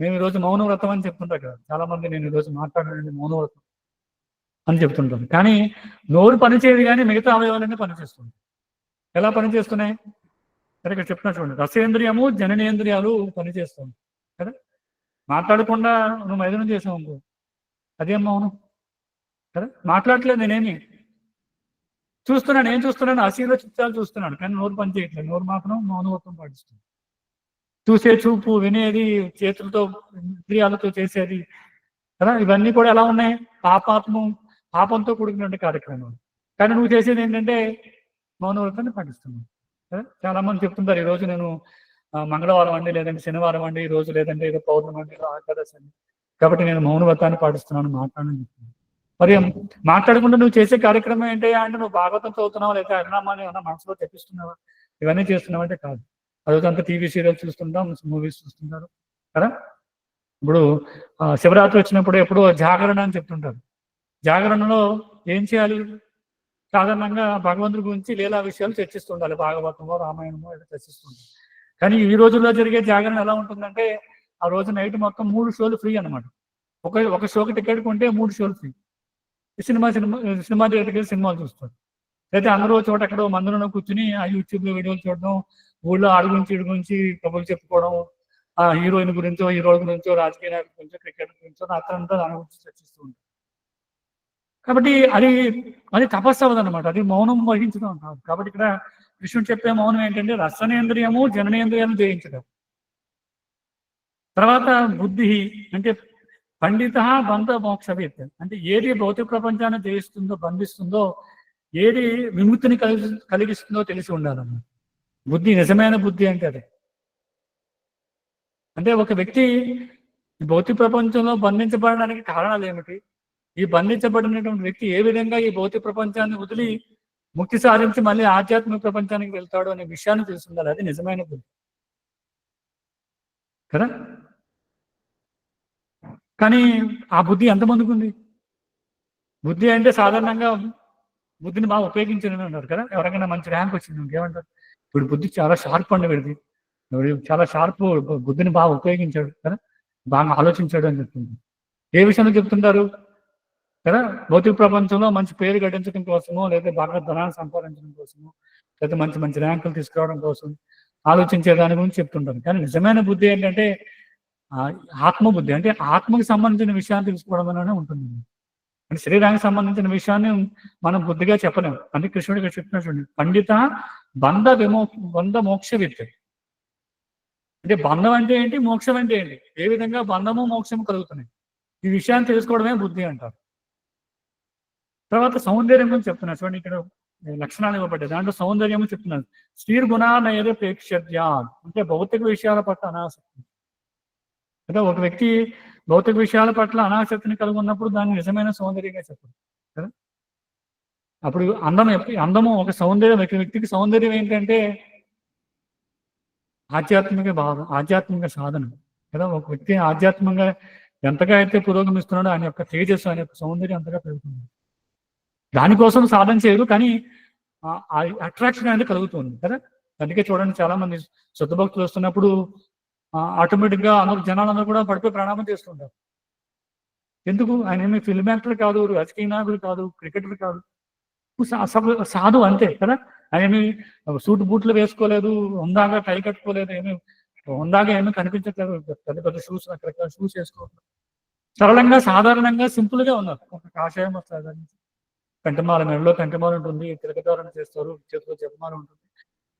మేము ఈరోజు మౌన వ్రతం అని చెప్తుంటారు కదా చాలా మంది, నేను ఈరోజు మాట్లాడానండి మౌన వ్రతం అని చెప్తుంటాను. కానీ నోరు పనిచేయదు, కానీ మిగతా అవయవాలన్నీ పనిచేస్తుంది. ఎలా పనిచేస్తున్నాయి సరే ఇక్కడ చెప్తున్నా చూడండి, రసేంద్రియము జననేంద్రియాలు పనిచేస్తుంది కదా. మాట్లాడకుండా నువ్వు మైదనం చేసావు అనుకో, అదేం మౌనం కదా. మాట్లాడట్లేదు, నేనేమి చూస్తున్నాను, ఏం చూస్తున్నాను? అసీలో చిత్రాలు చూస్తున్నాను, కానీ నోరు పని చేయట్లేదు. నోరు మాత్రం మౌనవ్రతం పాటిస్తుంది. చూసే చూపు, వినేది, చేతులతో ఇంద్రియాలతో చేసేది కదా, ఇవన్నీ కూడా ఎలా ఉన్నాయి? పాపంతో కూడుకున్న కార్యక్రమాలు. కానీ నువ్వు చేసేది ఏంటంటే మౌనవ్రతాన్ని పాటిస్తున్నావు కదా. చాలా మంది చెప్తుంటారు, ఈరోజు నేను మంగళవారం అండి, లేదంటే శనివారం అండి, ఈ రోజు లేదంటే ఏదో పౌర్ణమి అండి, ఏకాదశి అండి, కాబట్టి నేను మౌనవ్రతాన్ని పాటిస్తున్నాను, మాట్లాడని చెప్తున్నాను. మరి మాట్లాడకుండా నువ్వు చేసే కార్యక్రమం ఏంటి అంటే నువ్వు భాగవతం చదువుతున్నావా, లేదా హరినామాన్ని ఏమన్నా మనసులో తెప్పిస్తున్నావా, ఇవన్నీ చేస్తున్నావు అంటే కాదు. అదంతా టీవీ సీరియల్ చూస్తుంటాం, మూవీస్ చూస్తుంటారు కదా. ఇప్పుడు శివరాత్రి వచ్చినప్పుడు ఎప్పుడో జాగరణ అని చెప్తుంటారు. జాగరణలో ఏం చేయాలి? సాధారణంగా భగవంతుడి గురించి లీలా విషయాలు చర్చిస్తుండాలి, భాగవతమో రామాయణమో ఏదో చర్చిస్తుంటారు. కానీ ఈ రోజుల్లో జరిగే జాగరణ ఎలా ఉంటుందంటే ఆ రోజు నైట్ మొత్తం 3 షోలు ఫ్రీ అనమాట. ఒక షోకి టికెట్ కొంటే 3 షోలు ఫ్రీ. సినిమా థియేటర్కి సినిమాలు చూస్తారు. అయితే అందరూ చోట ఎక్కడో మందులో కూర్చుని ఆ యూట్యూబ్లో వీడియోలు చూడడం, ఊళ్ళో ఆడు గురించి కబుర్లు చెప్పుకోవడం, ఆ హీరోయిన్ గురించో, హీరోల గురించో, రాజకీయ నాయకుల గురించో, క్రికెట్ గురించో, రాత్రంతా దాని గురించి చర్చిస్తూ ఉంటారు. కాబట్టి అది తపస్సు అవ్వదన్నమాట, అది మౌనం వహించడం కాదు. కాబట్టి ఇక్కడ కృష్ణుడు చెప్పే మౌనం ఏంటంటే రసనేంద్రియము జననేంద్రియాలను జయించడం. తర్వాత బుద్ధి అంటే పండిత బంధ మోక్షవేత్త అంటే ఏది భౌతిక ప్రపంచాన్ని జయిస్తుందో, బంధిస్తుందో, ఏది విముక్తిని కలిగిస్తుందో తెలిసి ఉండాలన్నమాట. బుద్ధి, నిజమైన బుద్ధి అంటే అదే. అంటే ఒక వ్యక్తి భౌతిక ప్రపంచంలో బంధించబడడానికి కారణాలు ఏమిటి, ఈ బంధించబడినటువంటి వ్యక్తి ఏ విధంగా ఈ భౌతిక ప్రపంచాన్ని వదిలి ముక్తి సాధించి మళ్ళీ ఆధ్యాత్మిక ప్రపంచానికి వెళ్తాడు అనే విషయాన్ని తెలిసి ఉండాలి. అది నిజమైన బుద్ధి కదా. కానీ ఆ బుద్ధి ఎంతమందికి ఉంది? బుద్ధి అంటే సాధారణంగా బుద్ధిని బాగా ఉపయోగించని అన్నారు కదా. ఎవరికైనా మంచి ర్యాంక్ వచ్చింది ఇంకేమంటారు, ఇప్పుడు బుద్ధి చాలా షార్ప్ అండి, వీడిది చాలా షార్ప్, బుద్ధిని బాగా ఉపయోగించాడు కదా, బాగా ఆలోచించాడు అని చెప్తుంది. ఏ విషయంలో చెప్తుంటారు కదా? భౌతిక ప్రపంచంలో మంచి పేరు గడించడం కోసమో, లేదా బాగా ధనాన్ని సంపాదించడం కోసమో, లేదా మంచి మంచి ర్యాంకులు తీసుకురావడం కోసం ఆలోచించే దాని గురించి చెప్తుంటారు. కానీ నిజమైన బుద్ధి ఏంటంటే ఆత్మబుద్ధి, అంటే ఆత్మకు సంబంధించిన విషయాన్ని తెలుసుకోవడం అనేది ఉంటుంది. అంటే శరీరానికి సంబంధించిన విషయాన్ని మనం బుద్ధిగా చెప్పలేము. అంటే కృష్ణుడికి చెప్పినట్టు పండిత బంధ మోక్ష విద్య అంటే బంధం అంటే ఏంటి, మోక్షం అంటే ఏంటి, ఏ విధంగా బంధము మోక్షము కలుగుతున్నాయి, ఈ విషయాన్ని తెలుసుకోవడమే బుద్ధి అంటారు. తర్వాత సౌందర్యం గురించి చెప్తున్నారు చూడండి, ఇక్కడ లక్షణాలు ఇవ్వబడ్డాయి. దాంట్లో సౌందర్యం చెప్తున్నారు. శ్రీర్గుణానయదే ప్రేక్షర్యా అంటే భౌతిక విషయాల పట్ల అనాసక్తి. అంటే ఒక వ్యక్తి భౌతిక విషయాల పట్ల అనాసక్తిని కలిగి ఉన్నప్పుడు దాన్ని నిజమైన సౌందర్యంగా చెప్పరు కదా. అప్పుడు అందము ఒక సౌందర్యం, వ్యక్తికి సౌందర్యం ఏంటంటే ఆధ్యాత్మిక సాధన కదా. ఒక వ్యక్తి ఆధ్యాత్మికంగా ఎంతగా అయితే పురోగమిస్తున్నాడో ఆయన యొక్క తేజస్సు, ఆయన యొక్క సౌందర్యం అంతగా పెరుగుతుంది. దానికోసం సాధన చేయరు, కానీ అట్రాక్షన్ అనేది కలుగుతుంది కదా. అందుకే చూడండి, చాలా మంది శుద్ధ భక్తులు వస్తున్నప్పుడు ఆటోమేటిక్ గా జనాలందరూ కూడా పడిపోయి ప్రణామం చేస్తుంటారు. ఎందుకు? ఆయన ఏమి ఫిల్మ్ యాక్టర్ కాదు, రాజకీయ నాయకుడు కాదు, క్రికెటర్ కాదు, సాధు అంతే కదా. ఆయన ఏమి సూట్ బూట్లు వేసుకోలేదు, హుందాగా టై కట్టుకోలేదు, ఏమి హుందాగా ఏమీ కనిపించట్లేదు, పెద్ద పెద్ద షూస్ రకరకాల షూస్ వేసుకోలేదు. సరళంగా సాధారణంగా సింపుల్ గా ఉన్నారు. ఒక కాషాయం వస్తారు, కంఠమాల, మెడలో కంఠమాల ఉంటుంది, తిలకధారణ చేస్తారు, చేతిలో జపమాల ఉంటుంది.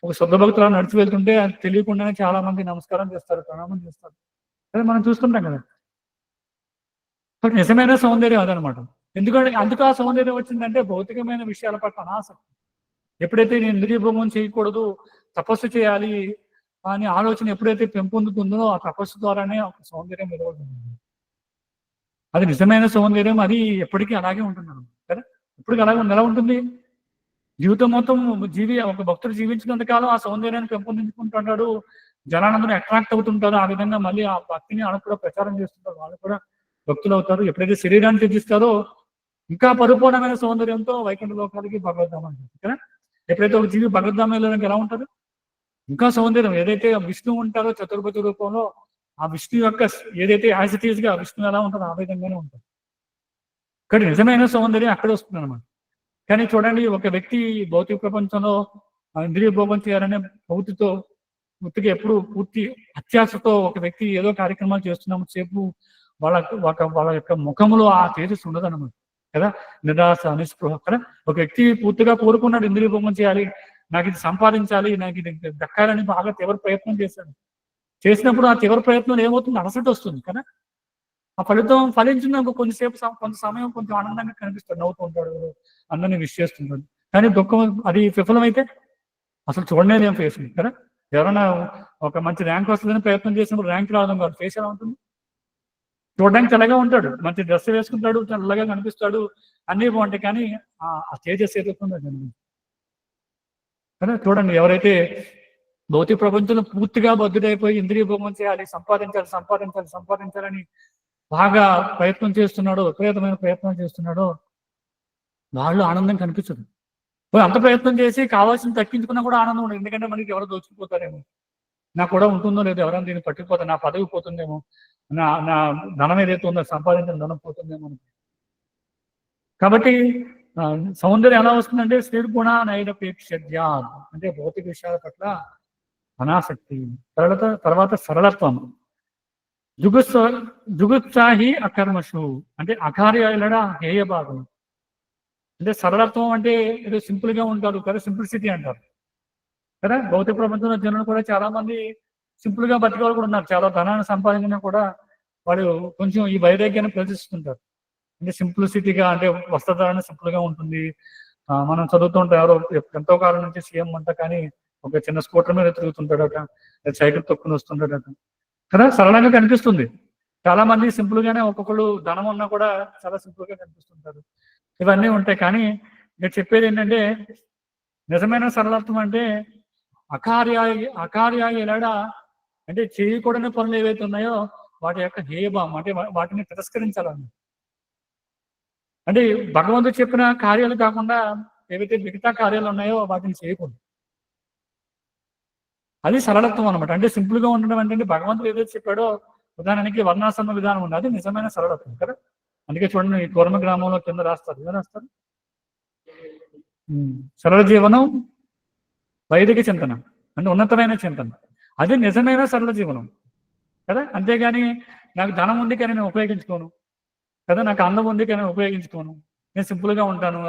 ఒక శుద్ధ భక్తులు నడిచి వెళ్తుంటే అది తెలియకుండానే చాలా మంది నమస్కారం చేస్తారు, ప్రణామం చేస్తారు. అదే మనం చూస్తుంటాం కదా. నిజమైన సౌందర్యం అదనమాట. ఎందుకంటే అందుకు ఆ సౌందర్యం వచ్చిందంటే భౌతికమైన విషయాల పట్ల అనాసక్తి. ఎప్పుడైతే నేను ఇంద్రియ భోగం చేయకూడదు, తపస్సు చేయాలి అని ఆలోచన ఎప్పుడైతే పెంపొందుతుందో ఆ తపస్సు ద్వారానే ఒక సౌందర్యం ఎదురవుతుంది. అది నిజమైన సౌందర్యం, అది ఎప్పటికీ అలాగే ఉంటుంది కదా. ఎప్పటికీ అలాగే ఎలా ఉంటుంది? జీవితం మొత్తం ఒక భక్తుడు జీవించినంత కాలం ఆ సౌందర్యాన్ని పెంపొందించుకుంటుంటాడు, జనాలందరూ అట్రాక్ట్ అవుతుంటారు. ఆ విధంగా మళ్ళీ ఆ భక్తిని వాళ్ళకు కూడా ప్రచారం చేస్తుంటారు, వాళ్ళు కూడా భక్తులు అవుతారు. ఎప్పుడైతే శరీరాన్ని త్యజిస్తారో ఇంకా పరిపూర్ణమైన సౌందర్యంతో వైకుంఠ లోకాలకి భగవద్ధామం అంటారు కదా. ఎప్పుడైతే ఒక జీవి భగవద్ధామంలోకి ఎలా ఉంటారు, ఇంకా సౌందర్యం. ఏదైతే విష్ణువు ఉంటారో చతుర్భుజ రూపంలో, ఆ విష్ణు యొక్క ఏదైతే యాజ్ ఇట్ ఈస్ గా విష్ణు ఎలా ఉంటారో ఆ విధంగానే ఉంటారు. కానీ నిజమైన సౌందర్యం అక్కడ వస్తుంది అనమాట. కానీ చూడండి, ఒక వ్యక్తి భౌతిక ప్రపంచంలో ఇంద్రియ భోగం చేయాలనే పూర్తిగా ఎప్పుడు పూర్తి అత్యాశతో ఒక వ్యక్తి ఏదో కార్యక్రమాలు చేస్తున్నాము సేపు వాళ్ళ యొక్క ముఖంలో ఆ తేజస్సు ఉండదు అనమాట కదా. నిరాశ, నిస్పృహ కదా. ఒక వ్యక్తి పూర్తిగా కోరుకున్నాడు ఇంద్రియ భోగం చేయాలి, నాకు ఇది సంపాదించాలి, నాకు ఇది దక్కాలని బాగా తీవ్ర ప్రయత్నం చేసినప్పుడు ఆ తీవ్ర ప్రయత్నం ఏమవుతుంది? అలసట వస్తుంది కదా. ఆ ఫలితం ఫలించిన కొంత సమయం కొంచెం ఆనందంగా కనిపిస్తాడు, నవ్వుతూ ఉంటాడు, అందరినీ విష్ చేస్తుంటాడు. కానీ దుఃఖం అది విఫలమైతే అసలు చూడలేదు ఏం ఫేస్ కదా. ఎవరైనా ఒక మంచి ర్యాంక్ వస్తుందని ప్రయత్నం చేసినప్పుడు ర్యాంక్ రావడం కాదు, ఫేస్ ఎలా ఉంటుంది? చూడడానికి తెల్లగా ఉంటాడు, మంచి డ్రెస్ వేసుకుంటాడు, తెల్లగా కనిపిస్తాడు, అన్నీ బాగుంటాయి, కానీ ఆ తేజస్ ఏదవుతుందో కదా. చూడండి, ఎవరైతే భౌతిక ప్రపంచంలో పూర్తిగా బద్ధుడైపోయి ఇంద్రియ భోగం చేయాలి, సంపాదించాలని బాగా ప్రయత్నం చేస్తున్నాడో, విపరీతమైన ప్రయత్నం చేస్తున్నాడో వాళ్ళు ఆనందం కనిపించదు. అంత ప్రయత్నం చేసి కావాల్సిన తగ్గించుకున్నా కూడా ఆనందం ఉండదు. ఎందుకంటే మనకి ఎవరో దోచుకుపోతారేమో, నాకు కూడా ఉంటుందో లేదో, ఎవరైనా దీన్ని పట్టుకుపోతే నా పదవి పోతుందేమో, నా ధనం ఏదైతే ఉందో సంపాదించిన ధనం పోతుందేమో. కాబట్టి సౌందర్యం ఎలా వస్తుందంటే శ్రీగుణ నైరపేక్షద్యా, అంటే భౌతిక విషయాల పట్ల అనాసక్తి, తర్వాత సరళత్వం. జుగుత్సాహి అకర్మషు, అంటే అకార్యాల హేయ భాగం. అంటే సరళత్వం అంటే ఏదో సింపుల్ గా ఉంటారు కదా, సింప్లిసిటీ అంటారు కదా. భౌతిక ప్రపంచంలో జనులు కూడా చాలా మంది సింపుల్ గా బతికే వాళ్ళు కూడా ఉన్నారు. చాలా ధనాన్ని సంపాదించినా కూడా వాళ్ళు కొంచెం ఈ వైరాగ్యాన్ని ప్రదర్శిస్తుంటారు. అంటే సింప్లిసిటీగా, అంటే వస్త్రధారణ సింపుల్ గా ఉంటుంది. మనం చదువుతుంటాం, ఎవరో ఎంతో కాలం నుంచి సీఎం అంట, కానీ ఒక చిన్న స్కూటర్ మీద తిరుగుతుంటాడట, సైకిల్ తొక్కుని వస్తుంటాడట కదా. సరళంగా కనిపిస్తుంది. చాలా మంది సింపుల్ గానే, ఒక్కొక్కరు ధనం ఉన్నా కూడా చాలా సింపుల్ గా కనిపిస్తుంటారు. ఇవన్నీ ఉంటాయి. కానీ నేను చెప్పేది ఏంటంటే నిజమైన సరళత్వం అంటే అకార్యాయ ఎలాడా, అంటే చేయకూడని పనులు ఏవైతే ఉన్నాయో వాటి యొక్క హేయభావం, అంటే వాటిని తిరస్కరించాలని. అంటే భగవంతుడు చెప్పిన కార్యాలు కాకుండా ఏవైతే మిగతా కార్యాలు ఉన్నాయో వాటిని చేయకూడదు. అది సరళత్వం అనమాట. అంటే సింపుల్ గా ఉండడం అంటే భగవంతుడు ఏదైతే చెప్పాడో, ఉదాహరణకి వర్ణాశ్రమ విధానం ఉంది, అది నిజమైన సరళత్వం కదా. అందుకే చూడండి, ఈ కూర్మ గ్రామంలో కింద రాస్తారు, ఏం రాస్తారు? సరళ జీవనం వైదిక చింతన, అంటే ఉన్నతమైన చింతన, అది నిజమైన సరళ జీవనం కదా. అంతేగాని నాకు ధనం ఉంది కానీ నేను ఉపయోగించుకోను కదా, నాకు అందం ఉంది కానీ ఉపయోగించుకోను, నేను సింపుల్ గా ఉంటాను,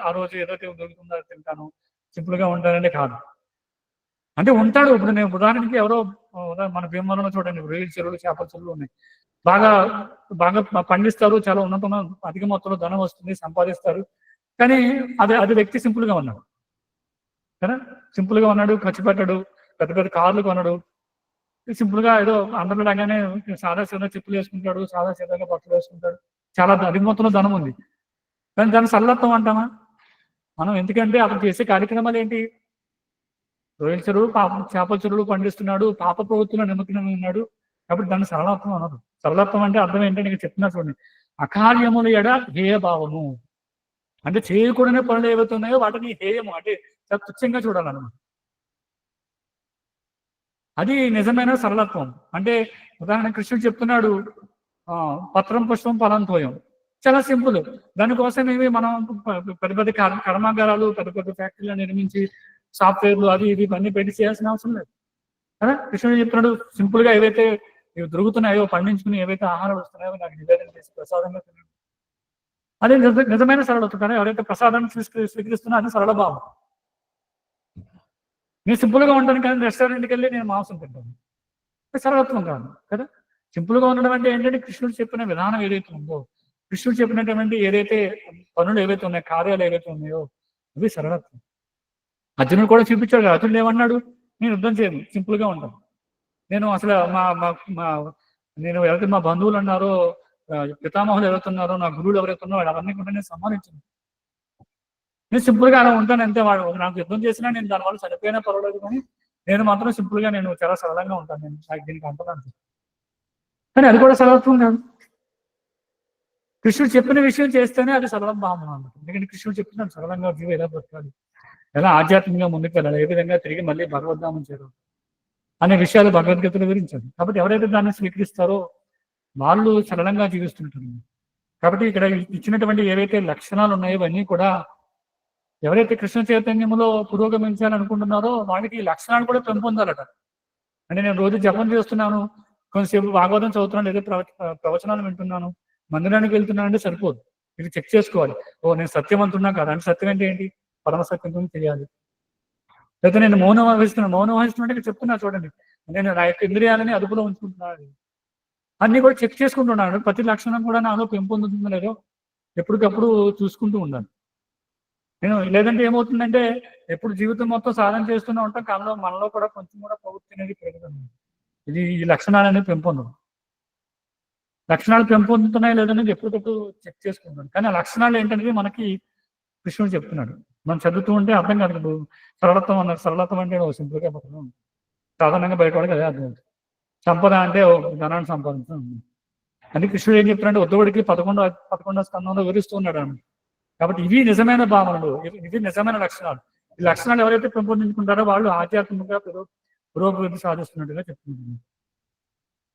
ఆ రోజు ఏదైతే దొరుకుతుందో తింటాను, సింపుల్ గా ఉంటానంటే కాదు. అంటే ఉంటాడు. ఇప్పుడు నేను ఉదాహరణకి ఎవరో మన భీమవరంలో చూడండి, రొయ్యల చెరువులు, చేపల చెరువులు ఉన్నాయి, బాగా పండిస్తారు, చాలా ఉన్నతమైన అధిక మొత్తంలో ధనం వస్తుంది, సంపాదిస్తారు. కానీ అది వ్యక్తి సింపుల్ గా ఉన్నాడు కదా. సింపుల్ గా ఉన్నాడు, ఖర్చు పెట్టాడు, పెద్ద పెద్ద కార్లు కొనడు, సింపుల్ గా ఏదో అందరిలో లాగానే సాదా సీదా చెప్పులు వేసుకుంటాడు, సాదా సీదాగా బట్టలు వేసుకుంటాడు, చాలా అధిక మొత్తంలో ధనం ఉంది. కానీ దాన్ని సరళత్వం అంటామా మనం? ఎందుకంటే అతను చేసే కార్యక్రమాలు ఏంటి? రొయ్యల చెరువు చేపల చెరువులు పండిస్తున్నాడు, పాప ప్రవృత్తిలో నిమగ్నమై ఉన్నాడు. కాబట్టి దాన్ని సరళత్వం అనరు. సరళత్వం అంటే అర్థం ఏంటంటే నీకు చెప్తున్నా చూడండి, అకార్యముల ఎడ హేయ భావము. అంటే చేయకూడని పనులు ఏవైతే ఉన్నాయో వాటిని హేయము అంటే చాలా తుచ్చంగా చూడాలన్నమాట. అది నిజమైన సరళత్వం. అంటే ఉదాహరణ కృష్ణుడు చెప్తున్నాడు, పత్రం పుష్పం ఫలంతోయం. చాలా సింపుల్. దానికోసం ఏమి మనం పెద్ద పెద్ద కర్మాగారాలు, పెద్ద పెద్ద ఫ్యాక్టరీలు నిర్మించి సాఫ్ట్వేర్లు అది ఇది అన్ని పెట్టి చేయాల్సిన అవసరం లేదు కదా. కృష్ణుడు చెప్తున్నాడు సింపుల్ గా ఏవైతే దొరుకుతున్నాయో పండించుకుని ఏవైతే ఆహారాలు వస్తున్నాయో నాకు నివేదన చేసి ప్రసాదంగా తిన్నాడు. అదే నిజమైన సరళత్వం. కానీ ఎవరైతే ప్రసాదాన్ని స్వీకరిస్తున్నా అది సరళ భావం. నేను సింపుల్ గా ఉంటాను కానీ రెస్టారెంట్కి వెళ్ళి నేను మాంసం తింటాను, సరళత్వం కాదు కదా. సింపుల్ గా ఉండడం అంటే ఏంటంటే కృష్ణుడు చెప్పిన విధానం ఏదైతే ఉందో, కృష్ణుడు చెప్పినటువంటి ఏదైతే పనులు ఏవైతే ఉన్నాయో, కార్యాలు ఏవైతే ఉన్నాయో అవి సరళత్వం. అర్జునుడు కూడా చూపించాడు కదా. అర్జునుడు ఏమన్నాడు, నేను యుద్ధం చేయను, సింపుల్ గా ఉంటాను. నేను అసలు నేను ఎవరైతే మా బంధువులు అన్నారో, పితామహులు ఎవరైతే ఉన్నారో, నా గురువులు ఎవరైతే ఉన్నారో అవన్నీ కూడా నేను సమ్మానించాను. నేను సింపుల్ గా అలా ఉంటాను అంతే. వాడు నాకు యుద్ధం చేసినా నేను దానివల్ల చనిపోయినా పర్వాలేదు, కానీ నేను మాత్రం సింపుల్ గా నేను చాలా సరళంగా ఉంటాను. నేను నాకు దీనికి అంటదాను. కానీ అది కూడా సరళత్వం కాదు. కృష్ణుడు చెప్పిన విషయం చేస్తేనే అది సరళ భావం అన్నమాట. ఎందుకంటే కృష్ణుడు చెప్తున్నాడు సరళంగా జీవ ఎలా బ్రతకాలి, ఎలా ఆధ్యాత్మికంగా ముందుకు వెళ్ళాలి, ఏ విధంగా తిరిగి మళ్ళీ భగవద్ధామం చేరు అనే విషయాలు భగవద్గీతలో వివరించారు. కాబట్టి ఎవరైతే దాన్ని స్వీకరిస్తారో వాళ్ళు సరళంగా జీవిస్తుంటారు. కాబట్టి ఇక్కడ ఇచ్చినటువంటి ఏవైతే లక్షణాలు ఉన్నాయో ఇవన్నీ కూడా ఎవరైతే కృష్ణ చైతన్యంలో పురోగమించాలనుకుంటున్నారో వాళ్ళకి ఈ లక్షణాలు కూడా పెంపొందాలట. అంటే నేను రోజు జపం చేస్తున్నాను, కొంతసేపు భాగవతం చదువుతున్నాను, లేదా ప్రవచనాలు వింటున్నాను, మందిరానికి వెళ్తున్నాను అంటే సరిపోదు. ఇది చెక్ చేసుకోవాలి. నేను సత్యం అంటున్నా కదా, అంటే సత్యం అంటే ఏంటి, పరమ సత్యం గురించి తెలియాలి. లేదా నేను మౌనం వహిస్తున్నట్టు చెప్తున్నా చూడండి, నేను నా యొక్క ఇంద్రియాలని అదుపులో ఉంచుకుంటున్నాను, అన్ని కూడా చెక్ చేసుకుంటున్నాను. ప్రతి లక్షణం కూడా నాలో పెంపొందుతుందో లేదో ఎప్పటికప్పుడు చూసుకుంటూ ఉండాలి నేను. లేదంటే ఏమవుతుందంటే ఎప్పుడు జీవితం మొత్తం సాధన చేస్తూనే ఉంటాం, కానీ మనలో కూడా కొంచెం కూడా ప్రవృత్తి అనేది పెరుగుతుంది. ఈ లక్షణాలు అనేవి పెంపొందడం. లక్షణాలు పెంపొందుతున్నాయి లేదనేది ఎప్పటికప్పుడు చెక్ చేసుకుంటాం. కానీ ఆ లక్షణాలు ఏంటనేది మనకి కృష్ణుడు చెప్తున్నాడు. మనం చదువుతూ ఉంటే అర్థం కాదు. సరళత్వం అన్నారు. సరళత్వం అంటే సింపుల్గా పట్టడం, సాధారణంగా బయట వాళ్ళకి అదే అర్థం. సంపద అంటే ధనాన్ని సంపాదించడం. అని కృష్ణుడు ఏం చెప్తున్నాడంటే ఉద్ధవుడికి 11వ స్కందంలో వివరిస్తూ ఉన్నాడు అన్నమాట. కాబట్టి ఇవి నిజమైన భావనలు, ఇవి నిజమైన లక్షణాలు. ఈ లక్షణాలు ఎవరైతే పెంపొందించుకుంటారో వాళ్ళు ఆధ్యాత్మికంగా పురోగతి సాధిస్తున్నట్టుగా చెప్తున్నారు.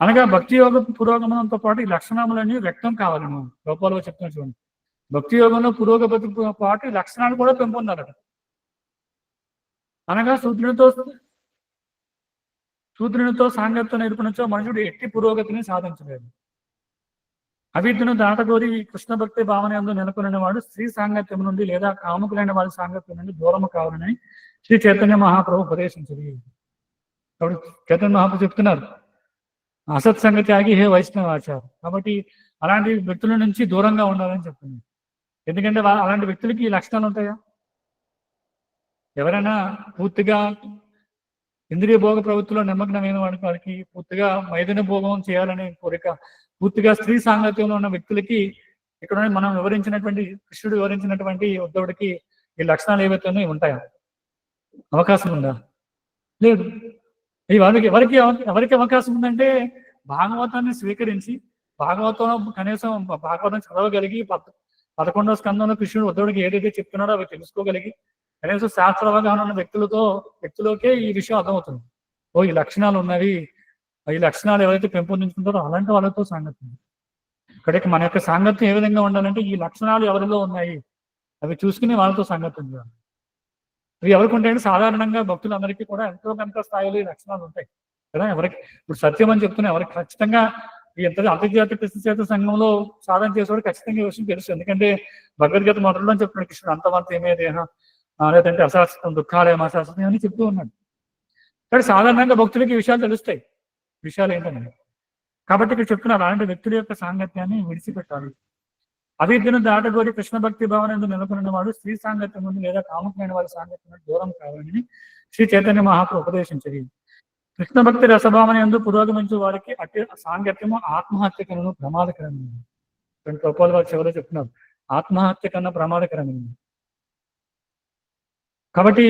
అనగా భక్తి యోగ పురోగమనంతో పాటు ఈ లక్షణాలన్నీ వ్యక్తం కావాలి. మనం లోపాలుగా చెప్తున్నా చూడండి, భక్తి యోగంలో పురోగతితో పాటు ఈ లక్షణాలు కూడా పెంపొందాలట. అనగా శూద్రునితో సాంగత్యం నేర్పణించో మనుషుడు ఎట్టి పురోగతిని సాధించలేదు. అవిద్యను దాటగోరి కృష్ణ భక్తి భావన యందు నెలకొనిన వాడు స్త్రీ సాంగత్యం నుండి లేదా కాముకులైన వారి సాంగత్యం నుండి దూరము కావాలని శ్రీ చైతన్య మహాప్రభు ఉపదేశించింది. కాబట్టి చైతన్య మహాప్రభు చెప్తున్నారు, అసత్సంగ త్యాగి హే వైష్ణవాచారు. కాబట్టి అలాంటి వ్యక్తుల నుంచి దూరంగా ఉండాలని చెప్తుంది. ఎందుకంటే అలాంటి వ్యక్తులకి ఈ లక్షణాలు ఉంటాయా? ఎవరైనా పూర్తిగా ఇంద్రియ భోగ ప్రవృత్తిలో నిమగ్నమైన వారికి, పూర్తిగా మైదన భోగం చేయాలనే కోరిక, పూర్తిగా స్త్రీ సాంగత్యంలో ఉన్న వ్యక్తులకి ఇక్కడ మనం కృష్ణుడు వివరించినటువంటి ఉద్ధవుడికి ఈ లక్షణాలు ఏవైతే ఉంటాయా? అవకాశం ఉందా? లేదు. ఎవరికి అవకాశం ఉందంటే భాగవతాన్ని స్వీకరించి, భాగవతంలో కనీసం భాగవతం చదవగలిగి 11వ స్కందంలో కృష్ణుడు ఉద్ధవుడికి ఏదైతే చెప్తున్నాడో అవి తెలుసుకోగలిగి కనీసం శాస్త్ర అవగాహన ఉన్న వ్యక్తులకే ఈ విషయం అర్థమవుతుంది. ఈ లక్షణాలు ఉన్నవి, ఈ లక్షణాలు ఎవరైతే పెంపొందించుకుంటారో అలాంటి వాళ్ళతో సాంగత్యం. ఇక్కడికి మన యొక్క సాంగత్యం ఏ విధంగా ఉండాలంటే ఈ లక్షణాలు ఎవరిలో ఉన్నాయి అవి చూసుకుని వాళ్ళతో సాంగత్యం చేయాలి. ఇవి ఎవరికి ఉంటాయంటే సాధారణంగా భక్తులందరికీ కూడా ఎంతో కొంత స్థాయిలో ఈ లక్షణాలు ఉంటాయి కదా. ఇప్పుడు సత్యం అని చెప్తున్నా ఎవరికి ఖచ్చితంగా అంతర్జాతీయ కృష్ణ చేత సంఘంలో సాధన చేసేవాడు ఖచ్చితంగా ఈ విషయం తెలుసు. ఎందుకంటే భగవద్గీత మొదట్లో చెప్తున్నాడు కృష్ణుడు, అంతవంత ఏమే దేహం, లేదంటే అశాశ్వతం దుఃఖాలయం అశాశ్వతం అని చెప్తూ ఉన్నాడు. కానీ సాధారణంగా భక్తులకి ఈ విషయాలు తెలుస్తాయి, విషయాలు ఏంటని. కాబట్టి ఇక్కడ చెప్తున్నారు అలాంటి వ్యక్తుల యొక్క సాంగత్యాన్ని విడిచిపెట్టాలి. అవిద్యను దాటగోరి కృష్ణ భక్తి భావన నెలకొన్న వాడు స్త్రీ సాంగత్యం నుండి లేదా కాముకమైన వారి సాంగత్యం నుండి దూరం కావాలని శ్రీ చైతన్య మహాప్రభు ఉపదేశించింది. కృష్ణ భక్తి రసభావన యందు పురోగమించే వారికి అట్టి సాంగత్యము ఆత్మహత్య కన్నా ప్రమాదకరమైనది. రెండు గోపాల్ వారు చివరిలో చెప్తున్నారు, ఆత్మహత్య కన్నా ప్రమాదకరమైనది. కాబట్టి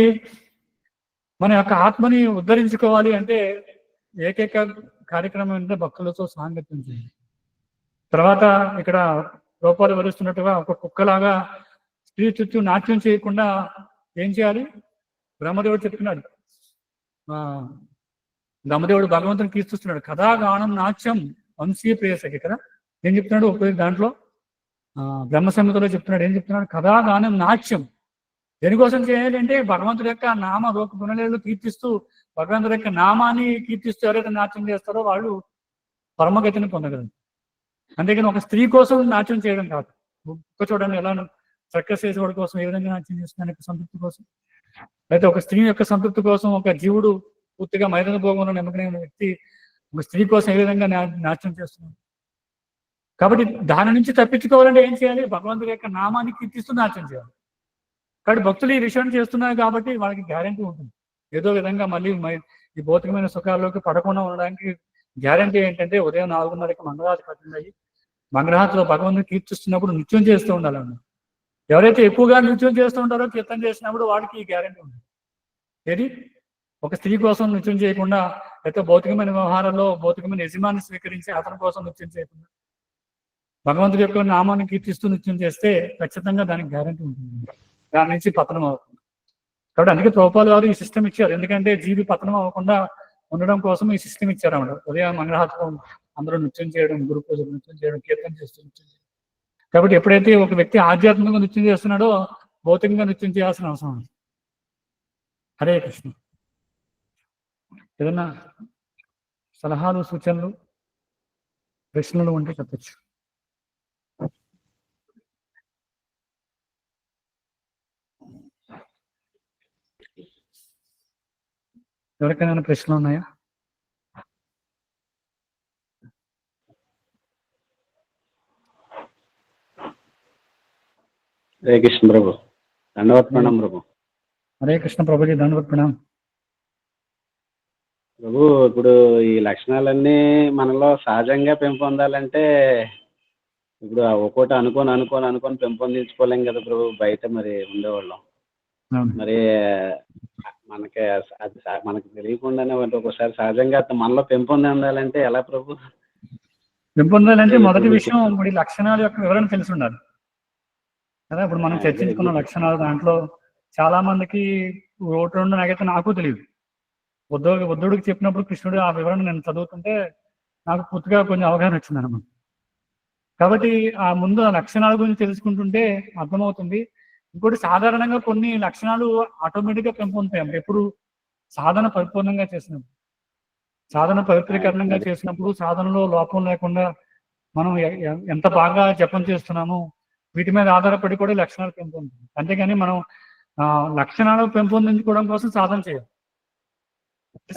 మన యొక్క ఆత్మని ఉద్ధరించుకోవాలి అంటే ఏకైక కార్యక్రమం అంటే భక్తులతో సాంగత్యం చేయాలి. తర్వాత ఇక్కడ రూపాలు వివరిస్తున్నట్టుగా ఒక కుక్కలాగా స్త్రీ చుట్టూ నాట్యం చేయకుండా ఏం చేయాలి? బ్రహ్మదేవుడు చెప్తున్నాడు, బ్రహ్మదేవుడు భగవంతుని కీర్తిస్తున్నాడు. కథాగానం నాట్యం వంశీయ ప్రేయసకి కదా ఏం చెప్తున్నాడు దాంట్లో బ్రహ్మ సంహితలో చెప్తున్నాడు. ఏం చెప్తున్నాడు? కథాగానం నాట్యం దేనికోసం చేయాలి అంటే భగవంతుడి యొక్క నామ రూప గుణలేలు కీర్తిస్తూ భగవంతుడి యొక్క నామాన్ని కీర్తిస్తూ ఎవరైతే నాట్యం చేస్తారో వాళ్ళు పరమగతిని పొందగలరు. అంతేకాని ఒక స్త్రీ కోసం నాట్యం చేయడం కాదు. ఒక్క చూడండి ఎలా సర్కస్ చేసేవాడి కోసం ఏ విధంగా నాట్యం చేస్తున్నాను యొక్క సంతృప్తి కోసం, అయితే ఒక స్త్రీ యొక్క సంతృప్తి కోసం ఒక జీవుడు పూర్తిగా మైదాన భోగంలో నిమగ్నమైన వ్యక్తి ఒక స్త్రీ కోసం ఏ విధంగా నాట్యం చేస్తున్నాడు. కాబట్టి దాని నుంచి తప్పించుకోవాలంటే ఏం చేయాలి? భగవంతుడి యొక్క నామాన్ని కీర్తిస్తూ నాట్యం చేయాలి. కాబట్టి భక్తులు ఈ విషయం చేస్తున్నారు కాబట్టి వాళ్ళకి గ్యారంటీ ఉంటుంది. ఏదో విధంగా మళ్ళీ ఈ భౌతికమైన సుఖాల్లోకి పడకుండా ఉండడానికి గ్యారంటీ ఏంటంటే ఉదయం 4:30కి మంగళహారతి అటెండ్ అయ్యి మంగళహారతిలో భగవంతుని కీర్తిస్తున్నప్పుడు నృత్యం చేస్తూ ఉండాలన్న. ఎవరైతే ఎక్కువగా నృత్యం చేస్తూ ఉంటారో కీర్తన చేసినప్పుడు వాడికి ఈ గ్యారంటీ ఉంటుంది. ఏది ఒక స్త్రీ కోసం నృత్యం చేయకుండా, అయితే భౌతికమైన వ్యవహారాల్లో భౌతికమైన యజమాన్ని స్వీకరించి అతని కోసం నృత్యం చేయకుండా భగవంతుడి యొక్క నామాన్ని కీర్తిస్తూ నృత్యం చేస్తే ఖచ్చితంగా దానికి గ్యారంటీ ఉంటుంది, దాని నుంచి పతనం అవుతుంది. కాబట్టి అందుకే ప్రభుపాదుల వారు ఈ సిస్టమ్ ఇచ్చారు. ఎందుకంటే జీవి పతనం అవ్వకుండా ఉండడం కోసం ఈ సిస్టమ్ ఇచ్చారు అన్నమాట. ఉదయం మంగళహారతిలో అందరూ నృత్యం చేయడం, గురు పూజలు నృత్యం చేయడం, కీర్తన చేస్తూ నృత్యం చేయడం. కాబట్టి ఎప్పుడైతే ఒక వ్యక్తి ఆధ్యాత్మికంగా నృత్యం చేస్తున్నాడో భౌతికంగా నృత్యం చేయాల్సిన అవసరం ఉంది. హరే కృష్ణ. ఏదన్నా సలహాలు, సూచనలు, ప్రశ్నలు ఉంటే చెప్పచ్చు. ఎవరికైనా ప్రశ్నలు ఉన్నాయా? హరే కృష్ణ ప్రభు, దండవత్ ప్రణాం ప్రభు. హరే కృష్ణ ప్రభుజీ, దండవత్ ప్రణాం ప్రభు. ఇప్పుడు ఈ లక్షణాలన్నీ మనలో సహజంగా పెంపొందాలంటే ఇప్పుడు ఒక్కోటి అనుకొని పెంపొందించుకోలేం కదా ప్రభు, బయట మరి ఉండేవాళ్ళం. మరి మనకి తెలియకుండానే ఒక్కోసారి సహజంగా మనలో పెంపొందాలంటే ఎలా ప్రభు? పెంపొందాలంటే మొదటి విషయం ఇప్పుడు లక్షణాల యొక్క వివరణ తెలిసి ఉండాలి కదా. ఇప్పుడు మనం చర్చించుకున్న లక్షణాలు దాంట్లో చాలా మందికి ఒకటి రెండు నాకైతే నాకు తెలియదు. బుద్ధుడికి చెప్పినప్పుడు కృష్ణుడు ఆ వివరణ నేను చదువుతుంటే నాకు పూర్తిగా కొంచెం అవగాహన వచ్చింది అన్నమాట. కాబట్టి ఆ ముందు ఆ లక్షణాల గురించి తెలుసుకుంటుంటే అర్థమవుతుంది. ఇంకోటి సాధారణంగా కొన్ని లక్షణాలు ఆటోమేటిక్గా పెంపొందుతాయి. ఎప్పుడు సాధన పరిపూర్ణంగా చేసినప్పుడు, సాధన పవిత్రీకరణంగా చేసినప్పుడు, సాధనలో లోపం లేకుండా మనం ఎంత బాగా జపం చేస్తున్నామో వీటి మీద ఆధారపడి కూడా లక్షణాలు పెంపొందుతాయి. అంతేగాని మనం లక్షణాలు పెంపొందించుకోవడం కోసం సాధన చేయాలి.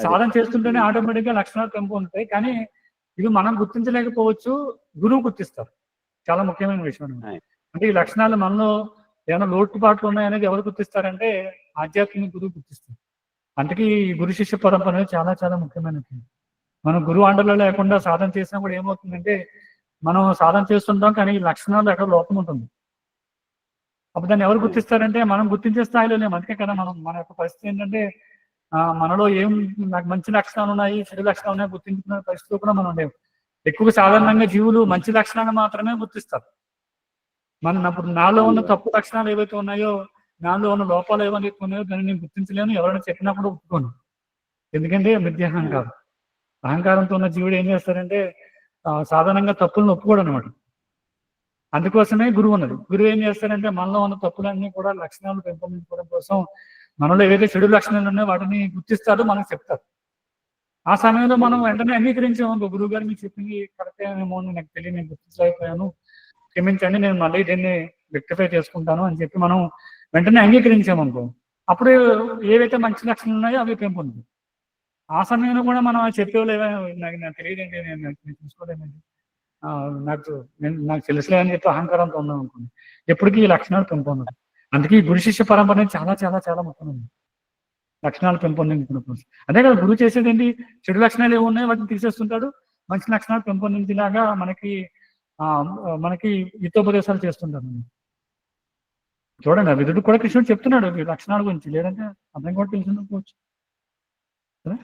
సాధన చేస్తుంటేనే ఆటోమేటిక్గా లక్షణాలు పెంపొందుతాయి. కానీ ఇవి మనం గుర్తించలేకపోవచ్చు, గురువు గుర్తిస్తారు. చాలా ముఖ్యమైన విషయం. అంటే ఈ లక్షణాలు మనలో ఏమైనా లోటుపాట్లు ఉన్నాయనేది ఎవరు గుర్తిస్తారంటే ఆధ్యాత్మిక గురువు గుర్తిస్తారు. అందుకే ఈ గురు శిష్య పరంపర అనేది చాలా చాలా ముఖ్యమైనది. మనం గురువు అండలో లేకుండా సాధన చేసినా కూడా ఏమవుతుందంటే మనం సాధన చేస్తుంటాం కానీ ఈ లక్షణాలు ఎక్కడ లోపం ఉంటుంది. అప్పుడు దాన్ని ఎవరు గుర్తిస్తారంటే మనం గుర్తించే స్థాయిలో లేము. అందుకే కదా మన యొక్క పరిస్థితి ఏంటంటే మనలో నాకు మంచి లక్షణాలు ఉన్నాయి, చెడు లక్షణాలు ఉన్నాయి గుర్తించుకునే పరిస్థితిలో కూడా మనం లేవు. ఎక్కువగా సాధారణంగా జీవులు మంచి లక్షణాలు మాత్రమే గుర్తిస్తారు. అప్పుడు నాలో ఉన్న తప్పు లక్షణాలు ఏవైతే ఉన్నాయో, నాలో ఉన్న లోపాలు ఏవైతే ఉన్నాయో దాన్ని నేను గుర్తించలేను. ఎవరైనా చెప్పినప్పుడు ఒప్పుకోను. ఎందుకంటే మిథ్యాహంకారం, అహంకారంతో ఉన్న జీవుడు ఏం చేస్తారంటే సాధారణంగా తప్పులను ఒప్పుకోడు అనమాట. అందుకోసమే గురువు ఉన్నది. గురువు ఏం చేస్తారంటే మనలో ఉన్న తప్పులన్నీ కూడా లక్షణాలు పెంపొందించుకోవడం కోసం మనలో ఏవైతే చెడు లక్షణాలు ఉన్నాయో వాటిని గుర్తిస్తారు, మనకు చెప్తారు. ఆ సమయంలో మనం వెంటనే అంగీకరించాము, గురువు గారు మీకు చెప్పింది కరెక్టే ఏమో, నాకు తెలియదు, నేను గుర్తించలేకపోయాను, క్షమించండి, నేను మళ్ళీ దీన్ని రెక్టిఫై చేసుకుంటాను అని చెప్పి మనం వెంటనే అంగీకరించామనుకో, అప్పుడు ఏవైతే మంచి లక్షణాలు ఉన్నాయో అవి పెంపొందుతాయి. ఆ సమయంలో కూడా మనం చెప్పేవాళ్ళు నాకు తెలియదండి, నేను చూసుకోలేదండి, నాకు తెలుసులే అని చెప్పి అహంకారంతో ఉన్నాం అనుకోండి, ఎప్పటికీ ఈ లక్షణాలు పెంపొందదు. అందుకే ఈ గురు శిష్య పరంపర అనేది చాలా చాలా చాలా ముఖ్యమైనది. లక్షణాలు పెంపొందించుకున్న కోసం అదే కదా గురువు చేసేది. ఏంటి, చెడు లక్షణాలు ఏమున్నాయో వాటిని తీసేస్తుంటాడు, మంచి లక్షణాలు పెంపొందించేలాగా మనకి హితోపదేశాలు చేస్తుంటారు. చూడండి, విదుడు కూడా కృష్ణుడు చెప్తున్నాడు ఈ లక్షణాల గురించి, లేదంటే అర్థం కూడా తెలుసుకోవచ్చు. కదా?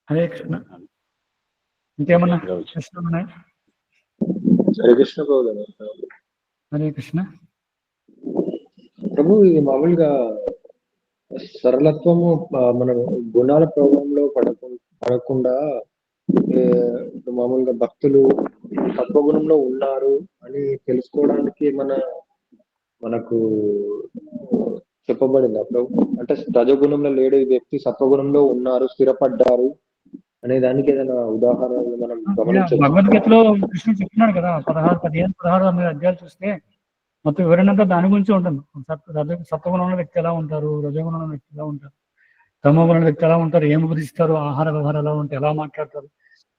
హరే కృష్ణ. ఇంకేమన్నా ప్రశ్నలు ఉన్నాయా? హరే కృష్ణ ప్రభుజీ. హరే కృష్ణ. ప్రభు ఇది మామూలుగా సరళత్వము మన గుణాల ప్రభావంలో పడకుండా మామూలుగా భక్తులు సత్వగుణంలో ఉన్నారు అని తెలుసుకోవడానికి మనకు చెప్పబడింది ప్రభు. అంటే రజగుణంలో లేడు ఈ వ్యక్తి సత్వగుణంలో ఉన్నారు, స్థిరపడ్డారు అనే దానికి ఏదైనా ఉదాహరణలు మనం గమనించవచ్చు. భగవద్గీతలో కృష్ణుడు చెప్తున్నాడు కదా, 16 అధ్యాయాలు చూస్తే మొత్తం వివరణంతా దాని గురించి ఉంటుంది. సత్వగుణంలో వ్యక్తి ఎలా ఉంటారు, రజగుణంలో వ్యక్తి ఎలా ఉంటారు, తమోగుణంలో వ్యక్తి ఎలా ఉంటారు, ఏమి బుధిస్తారు, ఆహార వ్యవహారం ఎలా ఉంటాయి, ఎలా మాట్లాడతారు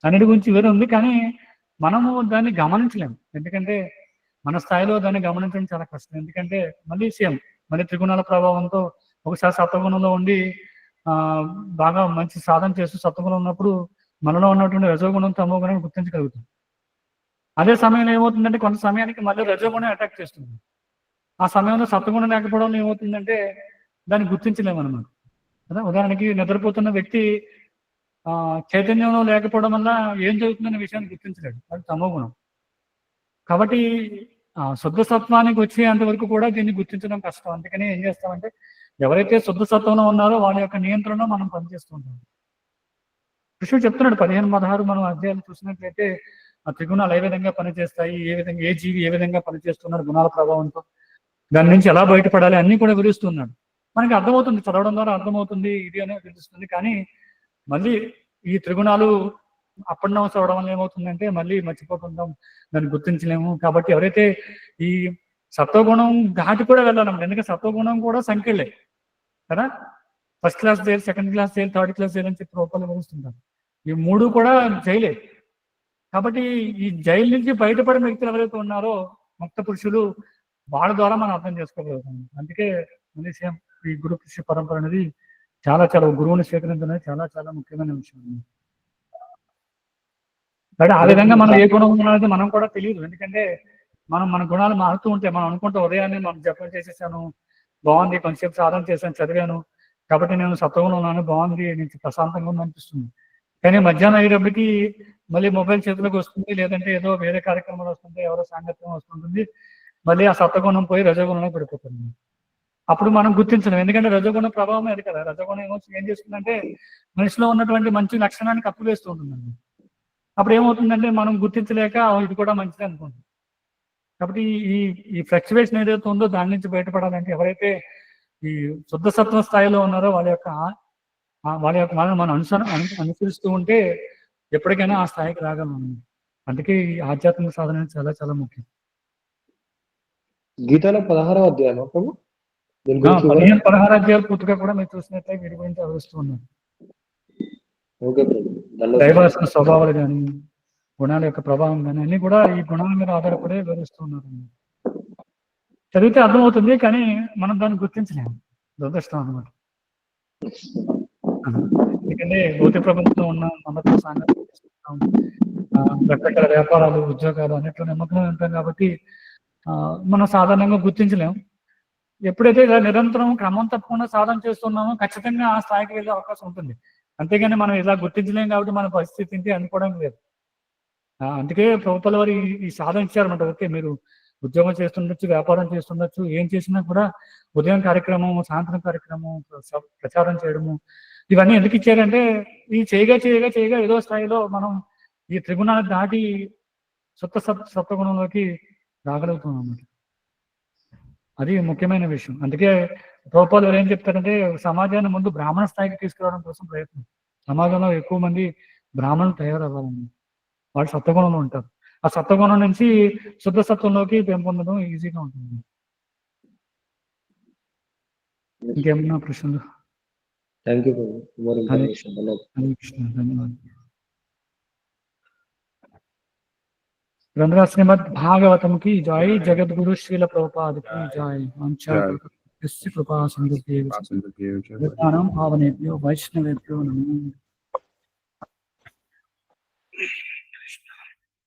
అన్నిటి గురించి వేరే ఉంది. కానీ మనము దాన్ని గమనించలేము. ఎందుకంటే మన స్థాయిలో దాన్ని గమనించడం చాలా కష్టం. ఎందుకంటే మళ్ళీ త్రిగుణాల ప్రభావంతో ఒకసారి సత్వగుణంలో ఉండి బాగా మంచి సాధన చేస్తూ సత్వగుణం ఉన్నప్పుడు మనలో ఉన్నటువంటి రజోగుణం తమోగుణం గుర్తించగలుగుతాం. అదే సమయంలో ఏమవుతుందంటే కొంత సమయానికి మళ్ళీ రజోగుణం అటాక్ చేస్తుంది. ఆ సమయంలో సత్వగుణం లేకపోవడం ఏమవుతుందంటే దాన్ని గుర్తించలేము అన్నమాట కదా. ఉదాహరణకి నిద్రపోతున్న వ్యక్తి చైతన్యంలో లేకపోవడం వల్ల ఏం జరుగుతుందనే విషయాన్ని గుర్తించలేడు, అది తమోగుణం. కాబట్టి శుద్ధ సత్వానికి వచ్చేంత వరకు కూడా దీన్ని గుర్తించడం కష్టం. అందుకని ఏం చేస్తామంటే ఎవరైతే శుద్ధ సత్వంలో ఉన్నారో వాళ్ళ యొక్క నియంత్రణలో మనం పనిచేస్తూ ఉంటాం. కృష్ణుడు చెప్తున్నాడు 15-16 మనం అధ్యాయాలు చూసినట్లయితే ఆ త్రిగుణాలు ఏ విధంగా పనిచేస్తాయి, ఏ జీవి ఏ విధంగా పనిచేస్తున్నాడు గుణాల ప్రభావంతో, దాని నుంచి ఎలా బయటపడాలి అన్ని కూడా వివరిస్తున్నాడు. మనకి అర్థమవుతుంది, చదవడం ద్వారా అర్థమవుతుంది, ఇది అనేది తెలుస్తుంది. కానీ మళ్ళీ ఈ త్రిగుణాలు అప్ అండ్ డౌన్స్ అవడం వల్ల ఏమవుతుందంటే మళ్ళీ మర్చిపోతుంటాం, దాన్ని గుర్తించలేము. కాబట్టి ఎవరైతే ఈ సత్వగుణం దాటి కూడా వెళ్ళాలన్నమాట. ఎందుకంటే సత్వగుణం కూడా సంఖ్యలే కదా. First class jail, second class jail, third class jail అని చెప్పి రూపాయలు వివరిస్తుంటారు. ఈ 3 కూడా జైలే. కాబట్టి ఈ జైలు నుంచి బయటపడిన వ్యక్తులు ఎవరైతే ఉన్నారో ముక్త పురుషులు, వాళ్ళ ద్వారా మనం అర్థం చేసుకోగలుగుతాం. అందుకే విషయం ఈ గురు శిష్య పరంపర అనేది చాలా గురువుని స్వీకరించడం అనేది చాలా ముఖ్యమైన విషయం. అంటే ఆ విధంగా మనం ఏ గుణం ఉన్నది మనం కూడా తెలియదు. ఎందుకంటే మన గుణాలు మారుతూ ఉంటే మనం అనుకుంటే ఉదయాన్నే మనం జపం చేసేసాను, బాగుంది, కొంచెంసేపు సాధన చేశాను, చదివాను, కాబట్టి నేను సత్వగుణం ఉన్నాను, బాగుంది, నేను ప్రశాంతంగా ఉంది అనిపిస్తుంది. కానీ మధ్యాహ్నం అయ్యేటప్పటికి మళ్ళీ మొబైల్ చేతిలోకి వస్తుంది, లేదంటే ఏదో వేరే కార్యక్రమాలు వస్తుంది, ఎవరో సాంగత్యం వస్తుంటుంది, మళ్ళీ ఆ సత్వగుణం పోయి రజోగుణంలో పడిపోతుంది. అప్పుడు మనం గుర్తించలేం. ఎందుకంటే రజోగుణ ప్రభావం అది కదా. రజోగుణం ఏం చేస్తుందంటే మనిషిలో ఉన్నటువంటి మంచి లక్షణాన్ని కప్పివేస్తూ ఉంటుందండి. అప్పుడు ఏమవుతుందంటే మనం గుర్తించలేక ఇది కూడా మంచిది అనుకుంటాం. కాబట్టి ఈ ఫ్లక్చువేషన్ ఏదైతే ఉందో దాని నుంచి బయటపడాలంటే ఎవరైతే ఈ శుద్ధ సత్వ స్థాయిలో ఉన్నారో మనం అనుసరిస్తూ ఉంటే ఎప్పటికైనా ఆ స్థాయికి రాగలం. అందుకే ఈ ఆధ్యాత్మిక సాధన చాలా ముఖ్యం. గీతలో 16వ అధ్యాయం 15-16 అధ్యాయాలు పూర్తిగా కూడా మీరు చూసినట్లయితే వీరి గురించి వివరిస్తూ ఉన్నారు. దైవాసన స్వభావాలు కానీ, గుణాల యొక్క ప్రభావం కానీ అన్ని కూడా ఈ గుణాల మీద ఆధారపడే వివరిస్తూ ఉన్నారు. చదివితే అర్థమవుతుంది, కానీ మనం దాన్ని గుర్తించలేము. దురదృష్టం అన్నమాట. ఎందుకంటే భౌతిక ప్రపంచంలో ఉన్న మనతో సాంగత్యం, రకరకాల వ్యాపారాలు, ఉద్యోగాలు అన్నిట్లో నిమగ్నం ఉంటాం. కాబట్టి మనం సాధారణంగా గుర్తించలేము. ఎప్పుడైతే నిరంతరం క్రమం తప్పకుండా సాధన చేస్తున్నామో ఖచ్చితంగా ఆ స్థాయికి వెళ్ళే అవకాశం ఉంటుంది. అంతేగాని మనం ఇలా గుర్తించలేం కాబట్టి మన పరిస్థితి ఏంటి అనుకోవడం లేదు. అందుకే ప్రభుత్వాల వారు ఈ సాధన ఇచ్చారన్నమాట. ఓకే, మీరు ఉద్యోగం చేస్తుండొచ్చు, వ్యాపారం చేస్తుండొచ్చు, ఏం చేసినా కూడా ఉదయం కార్యక్రమం, సాయంత్రం కార్యక్రమం, ప్రచారం చేయడము, ఇవన్నీ ఎందుకు ఇచ్చారంటే ఈ చేయగా ఏదో స్థాయిలో మనం ఈ త్రిగుణాన్ని దాటి సత్వగుణంలోకి రాగలుగుతాం అన్నమాట. అది ముఖ్యమైన విషయం. అందుకే ప్రభుత్వాలు ఏం చెప్తారంటే సమాజాన్ని ముందు బ్రాహ్మణ స్థాయికి తీసుకురావడం కోసం ప్రయత్నం. సమాజంలో ఎక్కువ మంది బ్రాహ్మణులు తయారవ్వాలని, వాళ్ళు సత్వగుణంలో ఉంటారు. ఆ సత్వగుణం నుంచి శుద్ధ సత్వంలోకి పెంపొందడం ఈజీగా ఉంటుంది. ఇంకేమన్నా ప్రశ్నలు? ధన్యవాదాలు. ग्रंथ श्रीमद् भागवतम की जय, जगद्गुरु श्रील प्रभुपाद की जय। कृपा सिंधु पावनेभ्यो वैष्णवेभ्यो नमो।